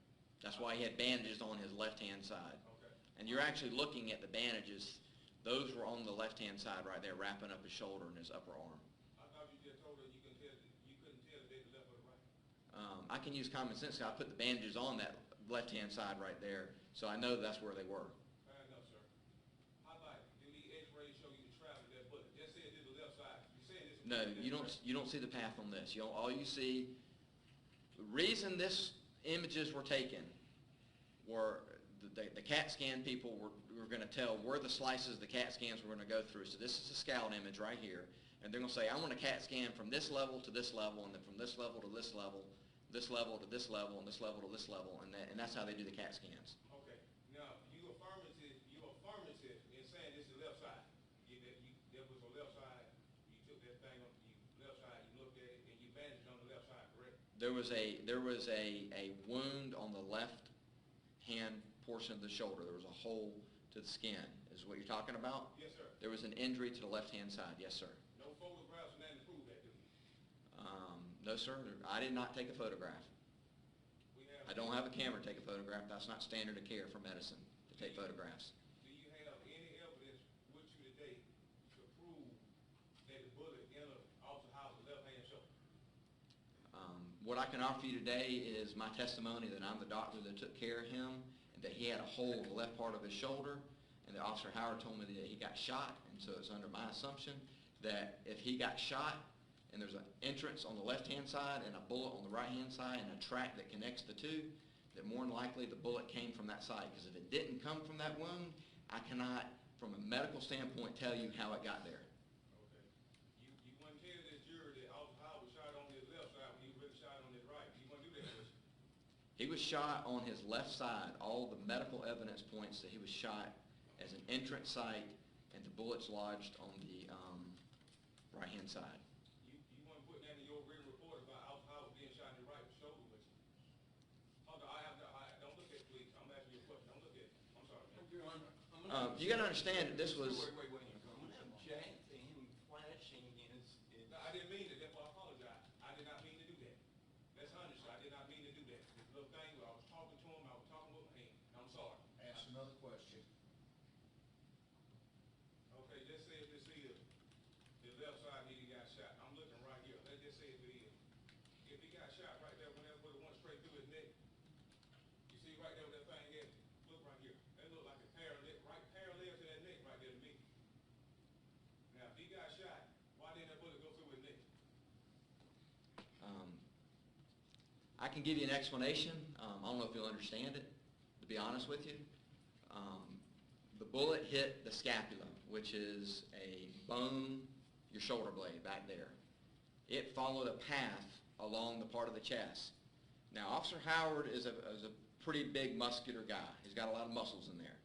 That's why he had bandages on his left-hand side. Okay. And you're actually looking at the bandages. Those were on the left-hand side right there, wrapping up his shoulder and his upper arm. I thought you just told her you couldn't tell if they the left or the right. I can use common sense. I put the bandages on that left-hand side right there, so I know that's where they were. Fair enough, sir. How about, do these X-rays show you the travel of that bullet? Just say it is the left side. You saying this? No, you don't see the path on this. All you see, the reason this images were taken were the CAT scan people were going to tell where the slices of the CAT scans were going to go through. So this is a scout image right here, and they're going to say, I want a CAT scan from this level to this level, and then from this level to this level, this level to this level, and this level to this level, and that's how they do the CAT scans. Okay. Now, you affirmative in saying this is the left side. There was a left side. You took that thing on left side. You looked at it and you bandaged on the left side, correct? There was a wound on the left hand portion of the shoulder. There was a hole to the skin. Is what you're talking about? Yes, sir. There was an injury to the left hand side. Yes, sir. No photographs and nothing to prove that, do you? No, sir. I did not take a photograph. I don't have a camera to take a photograph. That's not standard of care for medicine to take photographs. Do you have any evidence with you today to prove that the bullet entered Officer Howard's left hand shoulder? What I can offer you today is my testimony that I'm the doctor that took care of him, and that he had a hole in the left part of his shoulder, and that Officer Howard told me that he got shot, and so it's under my assumption that if he got shot and there's an entrance on the left-hand side and a bullet on the right-hand side and a track that connects the two, that more than likely the bullet came from that side. Because if it didn't come from that wound, I cannot, from a medical standpoint, tell you how it got there. Okay. You wouldn't tell this jury that Officer Howard was shot on his left side when he really shot on his right. You wouldn't do that, would you? He was shot on his left side. All the medical evidence points that he was shot as an entrance site, and the bullets lodged on the right-hand side. You want to put that in your written report about Howard being shot in the right shoulder, but hold on, don't look at it, please. I'm asking you a question. Don't look at it. I'm sorry, man. You got to understand that this was. Wait. I'm going to object to him flashing his. No, I didn't mean it. Therefore, I apologize. I did not mean to do that. That's honest. I did not mean to do that. This little thing where I was talking to him, I was talking with my hand. I'm sorry. Ask another question. Okay, just say if this is the left side he got shot. I'm looking right here. Let's just say if it is. If he got shot right there, whenever it went straight through his neck, you see right there where that thing is? Look right here. That look like a parallel to that neck right there to me. Now, if he got shot, why didn't that bullet go through his neck? I can give you an explanation. I don't know if you'll understand it, to be honest with you. The bullet hit the scapula, which is a bone, your shoulder blade back there. It followed a path along the part of the chest. Now, Officer Howard is a pretty big, muscular guy. He's got a lot of muscles in there.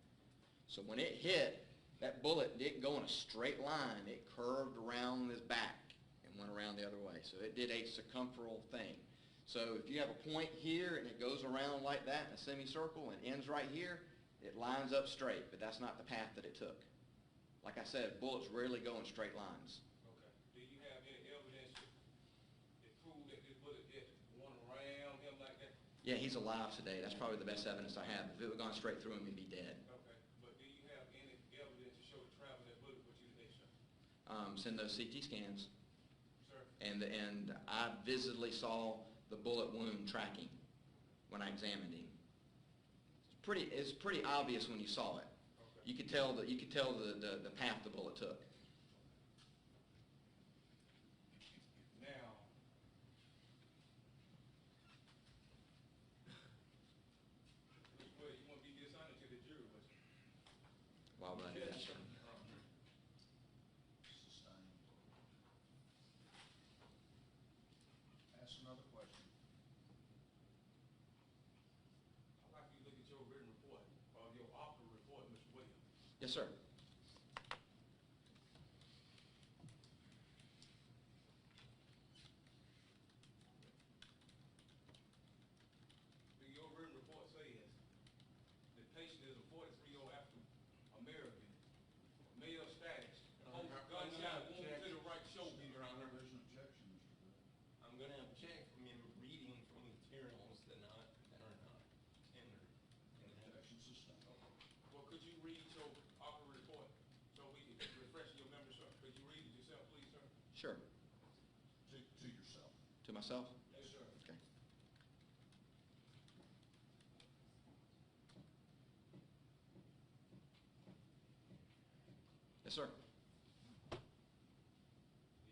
So when it hit, that bullet didn't go in a straight line. It curved around his back and went around the other way. So it did a circumferential thing. So if you have a point here and it goes around like that in a semicircle and ends right here, it lines up straight, but that's not the path that it took. Like I said, bullets rarely go in straight lines. Okay. Do you have any evidence to prove that this bullet hit one around him like that? Yeah, he's alive today. That's probably the best evidence I have. If it would have gone straight through him, he'd be dead. Okay. But do you have any evidence to show the travel of that bullet with you today, sir? Send those CT scans. Sir? And I visibly saw the bullet wound tracking when I examined him. It's pretty obvious when you saw it. Okay. You could tell the path the bullet took. Now, which way you want to be dishonest to the jury, was it? Why would I do that, sir? Sustained. Ask another question. I'd like you to look at your written report, or your opera report, Mr. Williams. Yes, sir. Your written report says the patient is a 43-year-old African American, male status, holds gunshot wound to the right shoulder. Your Honor, There's an objection, Mr. Good. I'm going to object from him reading from materials that are not tendered. Objection sustained. Well, could you read your opera report so we can refresh your memory, sir? Could you read it yourself, please, sir? Sure. To yourself. To myself? Yes, sir. Okay. Yes, sir. Did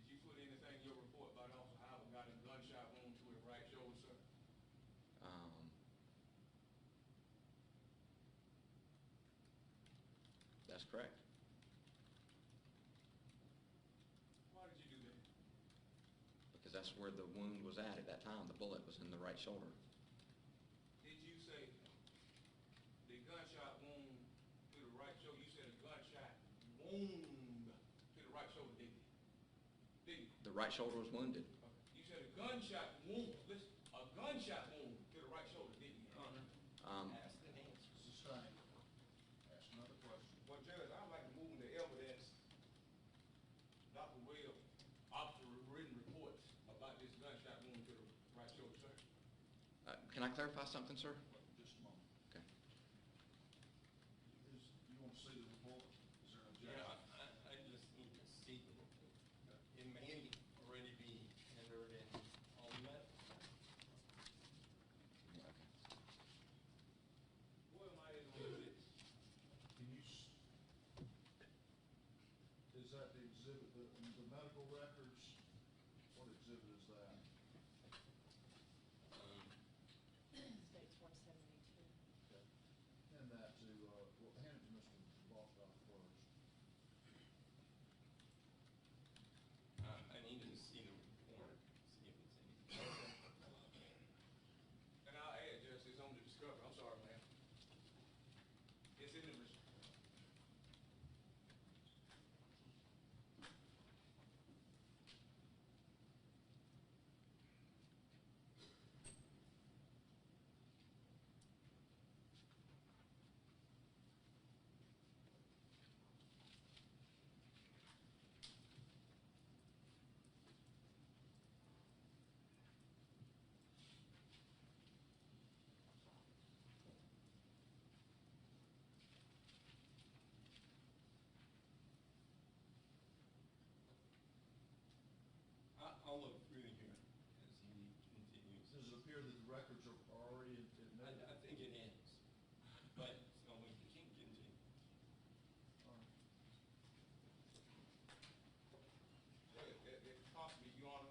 you put anything in your report about Officer Howard got a gunshot wound to his right shoulder, sir? That's correct. Why did you do that? Because that's where the wound was at that time. The bullet was in the right shoulder. Did you say the gunshot wound to the right shoulder? You said a gunshot wound to the right shoulder, didn't you? Didn't you? The right shoulder was wounded. Okay. You said a gunshot wound. Listen, a gunshot wound to the right shoulder, didn't you? Your Honor, Um, ask and answer. Sustained. Ask another question. Well, Judge, I'd like to move the evidence, Dr. Webb, officer written reports about this gunshot wound to the right shoulder, sir. Can I clarify something, sir? Just a moment. Okay. You want to see the report? Is there an objection? Yeah, I just need to see the report. It may already be tendered in all medical. Yeah, okay. Where am I at on this? Can you, is that the exhibit, the medical records? What exhibit is that? States 117. follow through here as he continues. Does it appear that the records are already admitted? I think it is, but, so we can continue. All right. If possible, Your Honor,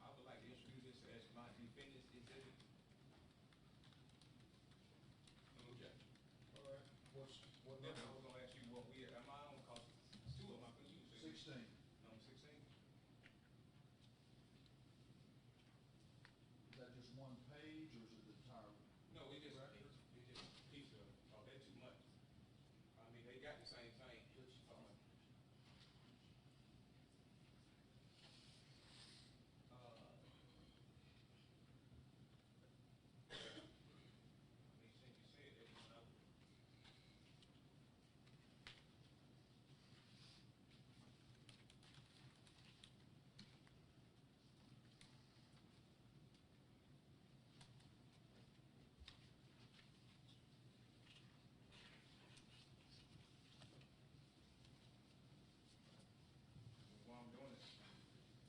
I would like to introduce this as my defendant's exhibit. No objection. All right. What Then I number? was gonna ask you what we, am I on, cause it's two of them, I couldn't use it. 16. Number 16? Is that just one page or is it the entire? No, it's just, record? it's just a piece of, oh, they're too much. I mean, they got the same thing. I mean, since you said that, you know. While I'm doing it,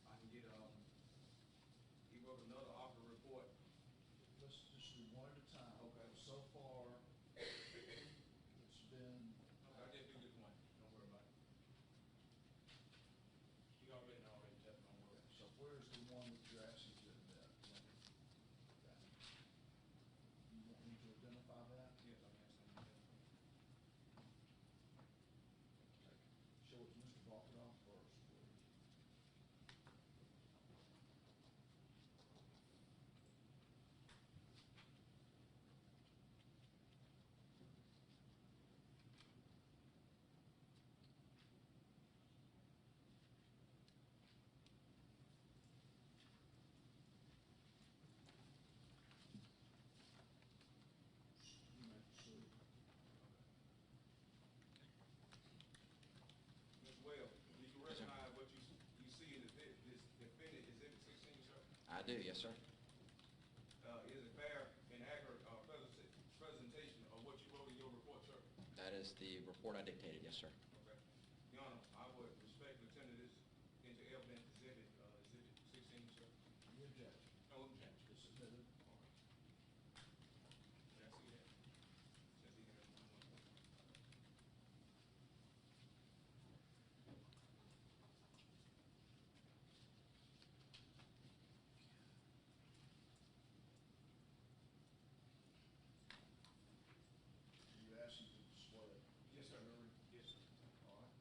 I can get, he wrote another author report. Let's just do one at a time. Okay. So far, it's been, Okay, I'll just do this one, don't worry about it. You already know, just don't worry. so where's the one that you're asking to admit? Okay. You want me to identify that? Yes, I'm asking you. Show it to Mr. Balkadoff first, please. You may proceed. Ms. Webb, do you Yes, sir. recognize what you see in this defendant exhibit 16, sir? I do, yes, sir. Is it fair and accurate, presentation of what you wrote in your report, sir? That is the report I dictated, yes, sir. Okay. Your Honor, I would respectfully tender this into evidence exhibit 16, sir. Any objection? No objection. It's submitted. Can I see that? Can I see that? Are you asking to display it? Yes, sir. Yes, sir. All right.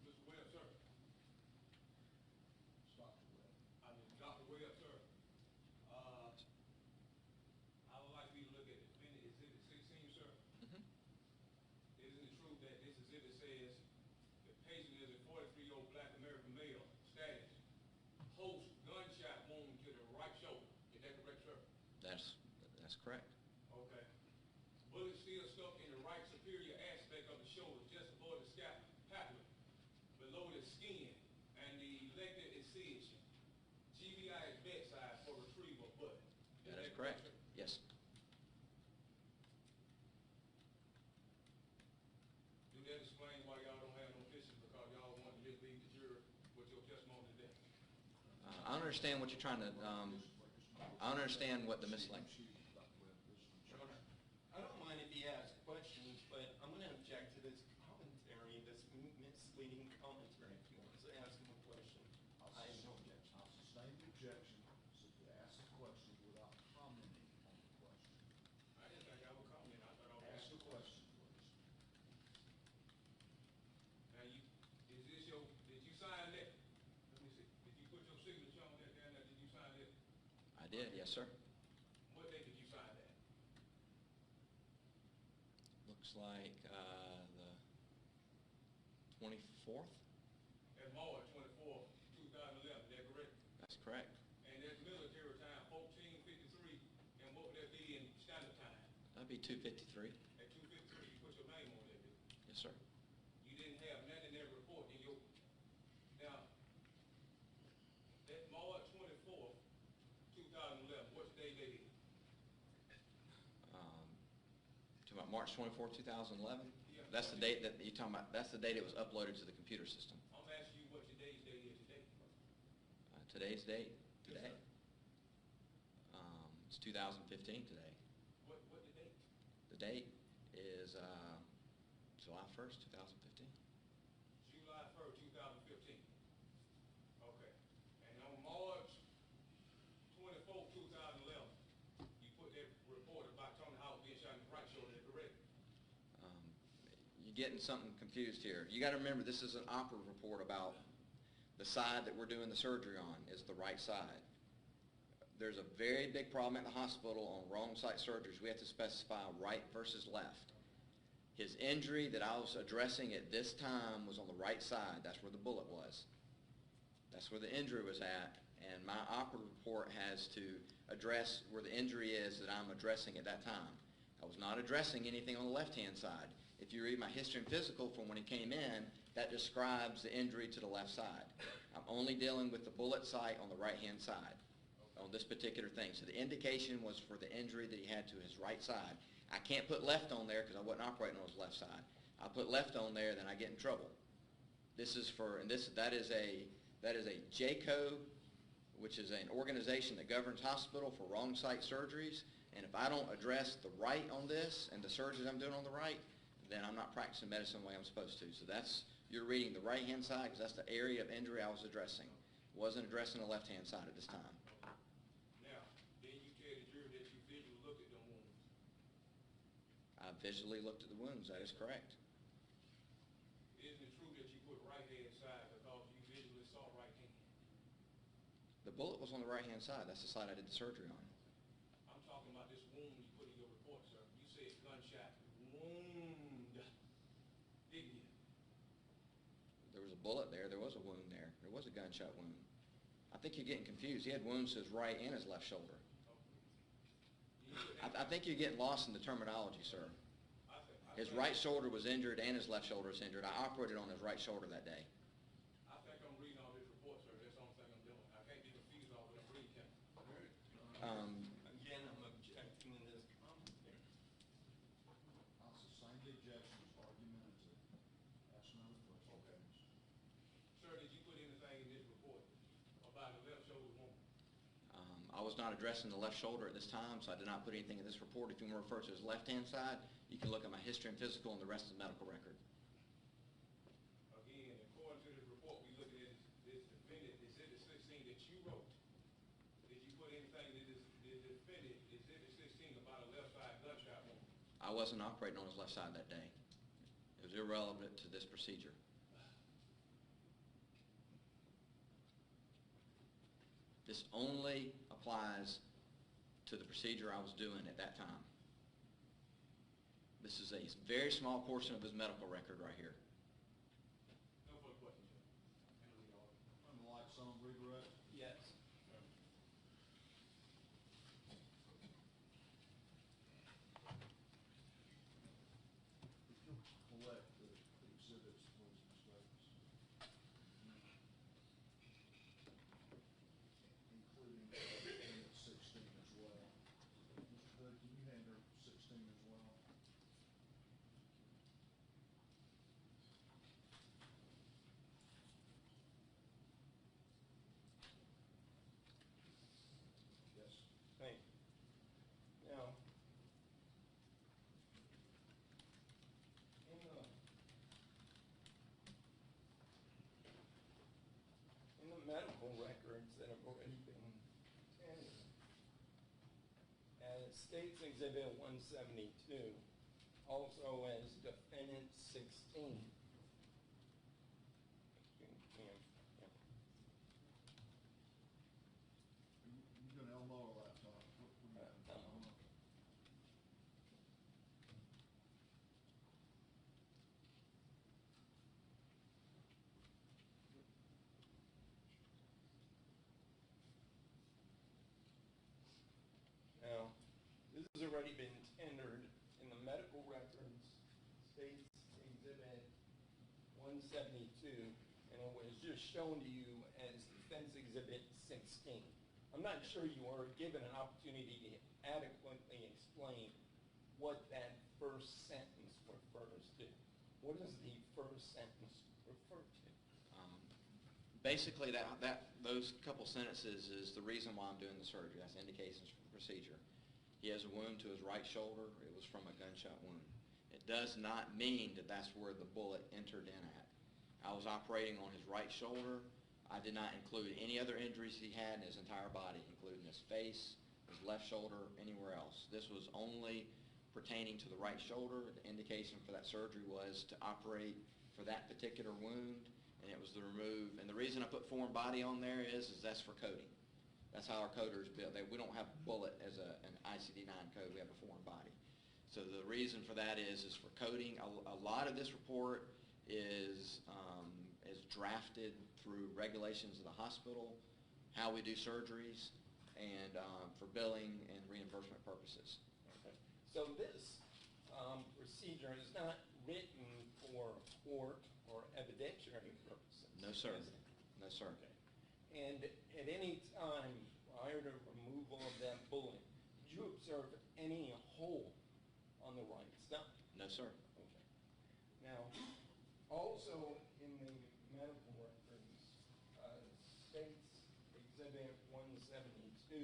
Mr. Webb, sir. Stop the web. I mean, Dr. Webb, sir. I would like for you to look at defendant exhibit 16, sir. Mhm. Isn't it true that this exhibit says the patient is a 43-year-old black American male, status, host gunshot wound to the right shoulder? Is that correct, sir? That's correct. Okay. Bullet still stuck in the right superior aspect of the shoulder, just above the scapula, below the skin, and the elected incision. GBI is bedside for retrieval of bullet. That is correct. sir? Yes. Do that explain why y'all don't have no pictures, because y'all want to just leave the jury with your testimony today? I understand what you're trying to, I understand what the misleading. Excuse me, Dr. Webb, this is Your Honor, I don't mind if he asks questions, but I'm going to object to this commentary, this misleading commentary. If he wants to ask him a question, I have no objection. I'll sustain the objection, so to ask the question without commenting on the question. I didn't think I would comment. I thought I would Ask the question, please. Now, is this your, did you sign that? Let me see. Did you put your signature on that down there? Did you sign that? I did, yes, sir. What day did you sign that? Looks like the 24th? That's March 24th, 2011, is that correct? That's correct. And that's military time, 1453, and what would that That'd be 253. At 253, you put your name on that, didn't you? Yes, sir. You didn't have nothing in that report in your, now, that March 24th, 2011, what's the date that is? To about March 24, 2011? Yeah. That's the date that you're talking about, that's the date it was uploaded to the computer system. I'm asking you what today's date is today. Today's date? Yes, Today? sir. It's 2015 today. What the date? The date is July 1st, 2015. July 1st, 2015. Okay. And on March 24th, 2011, you put that report about Tony Hawk being shot in the right shoulder, is that correct? You're getting something confused here. You got to remember, this is an operative report about the side that we're doing the surgery on is the right side. There's a very big problem at the hospital on wrong site surgeries. We have to specify right versus left. His injury that I was addressing at this time was on the right side. That's where the bullet was. That's where the injury was at. And my operative report has to address where the injury is that I'm addressing at that time. I was not addressing anything on the left-hand side. If you read my history and physical from when he came in, that describes the injury to the left side. I'm only dealing with the bullet site on the right-hand side on this particular thing. So the indication was for the injury that he had to his right side. I can't put left on there because I wasn't operating on his left side. I put left on there, then I get in trouble. This is for, and that is a JCO, which is an organization that governs hospital for wrong site surgeries. And if I don't address the right on this and the surgeries I'm doing on the right, then I'm not practicing medicine the way I'm supposed to. So you're reading the right-hand side because that's the area of injury I was addressing. Wasn't addressing the left-hand side at this time. Now, then you tell the jury that you visually looked at them wounds. I visually looked at the wounds. That is correct. Isn't it true that you put right-hand side because you visually saw right hand? The bullet was on the right-hand side. That's the side I did the surgery on. I'm talking about this wound you put in your report, sir. You said gunshot wound, didn't you? There was a bullet there. There was a wound there. There was a gunshot wound. I think you're getting confused. He had wounds to his right and his left shoulder. I think you're getting lost in the terminology, sir. His right shoulder was injured and his left shoulder was injured. I operated on his right shoulder that day. I think I'm reading all this report, sir. That's the only thing I'm doing. I can't be confused off what I'm reading. Again, I'm objecting to this commentary. I'll sustain the objections, argument is to ask another question. Okay. Sir, did you put anything in this report about the left shoulder wound? I was not addressing the left shoulder at this time, so I did not put anything in this report. If you want to refer to his left-hand side, you can look at my history and physical and the rest of the medical record. Again, according to this report, we look at this defendant, Exhibit 16 that you wrote. Did you put anything in this defendant, Exhibit 16, about a left side gunshot wound? I wasn't operating on his left side that day. It was irrelevant to this procedure. This only applies to the procedure I was doing at that time. This is a very small portion of his medical record right here. No further questions, sir. And read all of it. And the lights on, redirect. Yes. Collect the exhibits, please, Ms. Davis. Including exhibit 16 as well. Mr. Hood, can you hand her 16 as well? Yes. Thank you. Now, in the medical records that have already been tendered, as states Exhibit 172, also as Defendant 16. You doing Elmo or laptop? What do you have? Elmo. Now, this has already been tendered State's Exhibit 172, and it was just shown to you as Defense Exhibit 16. I'm not sure you were given an opportunity to adequately explain what that first sentence refers to. What does the first sentence refer to? Basically, those couple sentences is the reason why I'm doing the surgery. That's indications for the procedure. He has a wound to his right shoulder. It was from a gunshot wound. It does not mean that that's where the bullet entered in at. I was operating on his right shoulder. I did not include any other injuries he had in his entire body, including his face, his left shoulder, anywhere else. This was only pertaining to the right shoulder. The indication for that surgery was to operate for that particular wound, and it was to remove. And the reason I put foreign body on there is that's for coding. That's how our coder is built. We don't have bullet as an ICD-9 code. We have a foreign body. So the reason for that is for coding. A lot of this report is drafted through regulations of the hospital, how we do surgeries, and for billing and reimbursement purposes. Okay. So this procedure is not written for court or evidentiary purposes. No, sir. Is it? No, sir. Okay. And at any time prior to removal of that bullet, did you observe any hole on the right side? No, sir. Okay. Now, also in the medical records, State's Exhibit 172,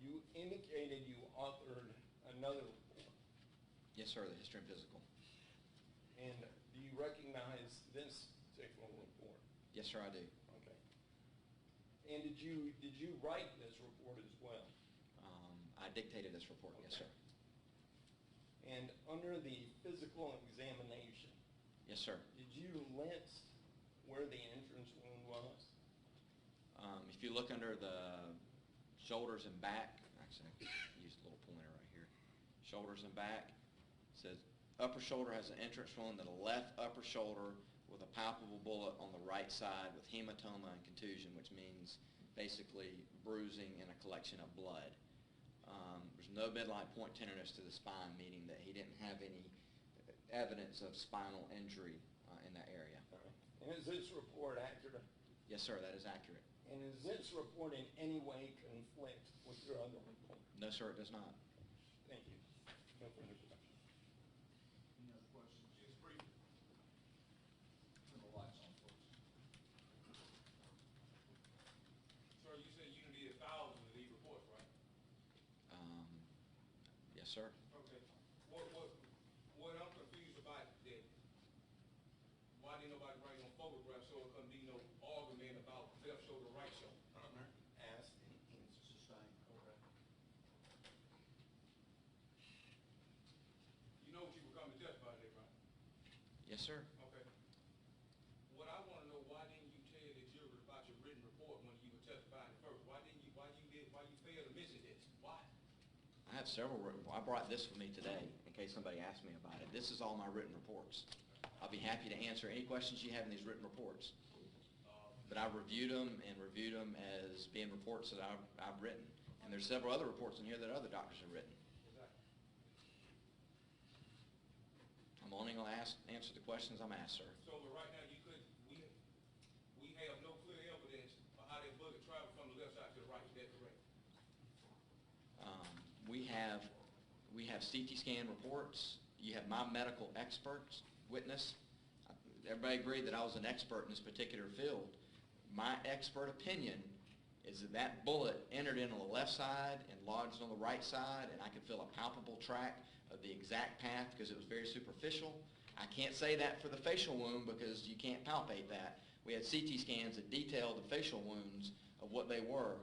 you indicated you authored another report. Yes, sir, the history and physical. And do you recognize this particular report? Yes, sir, I do. Okay. And did you write this report as well? I dictated this report, yes, Okay. sir. And under the physical examination, Yes, sir. did you list where the entrance wound was? If you look under the shoulders and back, actually, I used a little pointer right here. Shoulders and back, it says upper shoulder has an entrance wound to the left upper shoulder with a palpable bullet on the right side with hematoma and contusion, which means basically bruising and a collection of blood. There's no midline point tenderness to the spine, meaning that he didn't have any evidence of spinal injury in that area. All right. And is this report accurate? Yes, sir, that is accurate. And does this report in any way conflict with your other report? No, sir, it does not. Thank you. No further questions. Any other questions? Just briefly. Turn the lights on, folks. Sir, you said you needed thousands of these reports, right? Yes, sir. Okay. What I'm confused about that, why didn't nobody write on photographs so it couldn't be no argument about left shoulder, right shoulder? Asked and answered. Sustained. Okay. You know what you were coming to testify today, right? Yes, sir. Okay. What I want to know, why didn't you tell the jury about your written report when you were testifying first? Why you failed to mention this? Why? I have several I brought this with me today in case somebody asked me about it. This is all my written reports. I'll be happy to answer any questions you have in these written reports. But I reviewed them as being reports that I've written. And there's several other reports in here that other doctors have written. Exactly. I'm only going to answer the questions I'm asked, sir. So, but right now, we have no clear evidence of how that bullet traveled from the left side to the right. Is that correct? We have CT scan reports. You have my medical experts witness. Everybody agreed that I was an expert in this particular field. My expert opinion is that bullet entered into the left side and lodged on the right side, and I could feel a palpable track of the exact path because it was very superficial. I can't say that for the facial wound because you can't palpate that. We had CT scans that detailed the facial wounds of what they were.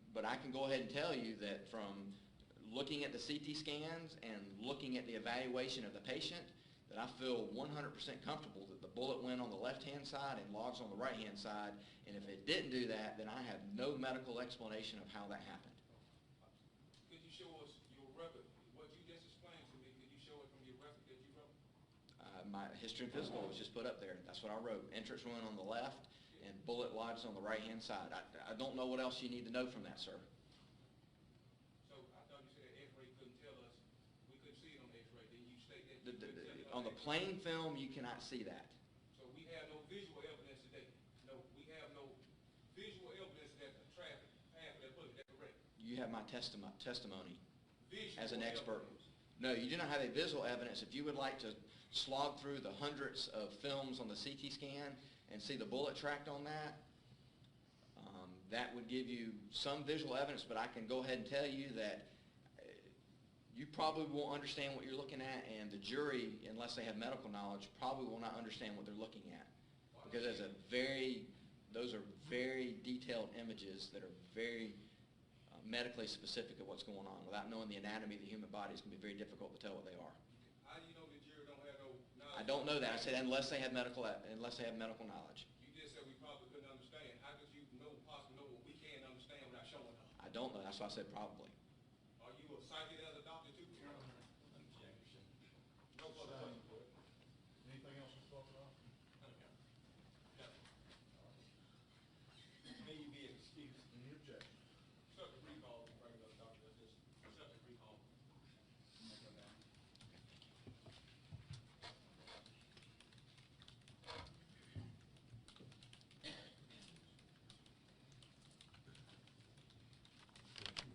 But I can go ahead and tell you that from looking at the CT scans and looking at the evaluation of the patient, that I feel 100% comfortable that the bullet went on the left-hand side and lodged on the right-hand side. And if it didn't do that, then I have no medical explanation of how that happened. Could you show us your record? What you just explained to me, could you show it from your record that you wrote? My history and physical was just put up there. That's what I wrote. Entrance wound on the left and bullet lodged on the right-hand side. I don't know what else you need to know from that, sir. So I thought you said the x-ray couldn't tell us, we couldn't see it on the x-ray. Didn't you state that? You couldn't tell us On the plain film, you cannot see that. So we have no visual evidence today. No, we have no visual evidence that the traffic path of that bullet, is that correct? You have my testimony Visual as an expert. evidence. No, you do not have a visual evidence. If you would like to slog through the hundreds of films on the CT scan and see the bullet tracked on that, that would give you some visual evidence, but I can go ahead and tell you that you probably won't understand what you're looking at, and the jury, unless they have medical knowledge, probably will not understand what they're looking at. Because those are very detailed images that are very medically specific of what's going on. Without knowing the anatomy of the human body, it's going to be very difficult to tell what they are. How do you know the jury don't have no knowledge? I don't know that. I said unless they have medical knowledge. You just said we probably couldn't understand. How could you possibly know what we can't understand without showing us? I don't know. That's why I said probably. Are you a psychic as a doctor too? Objection. No further questions. Anything else to talk about? May you be excused. Any objection? Subject recall, regular doctor, that's just subject recall. Make that down.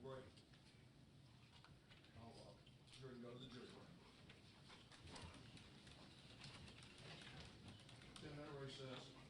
Break. I'll, jury go to the jury room. 10-minute recess.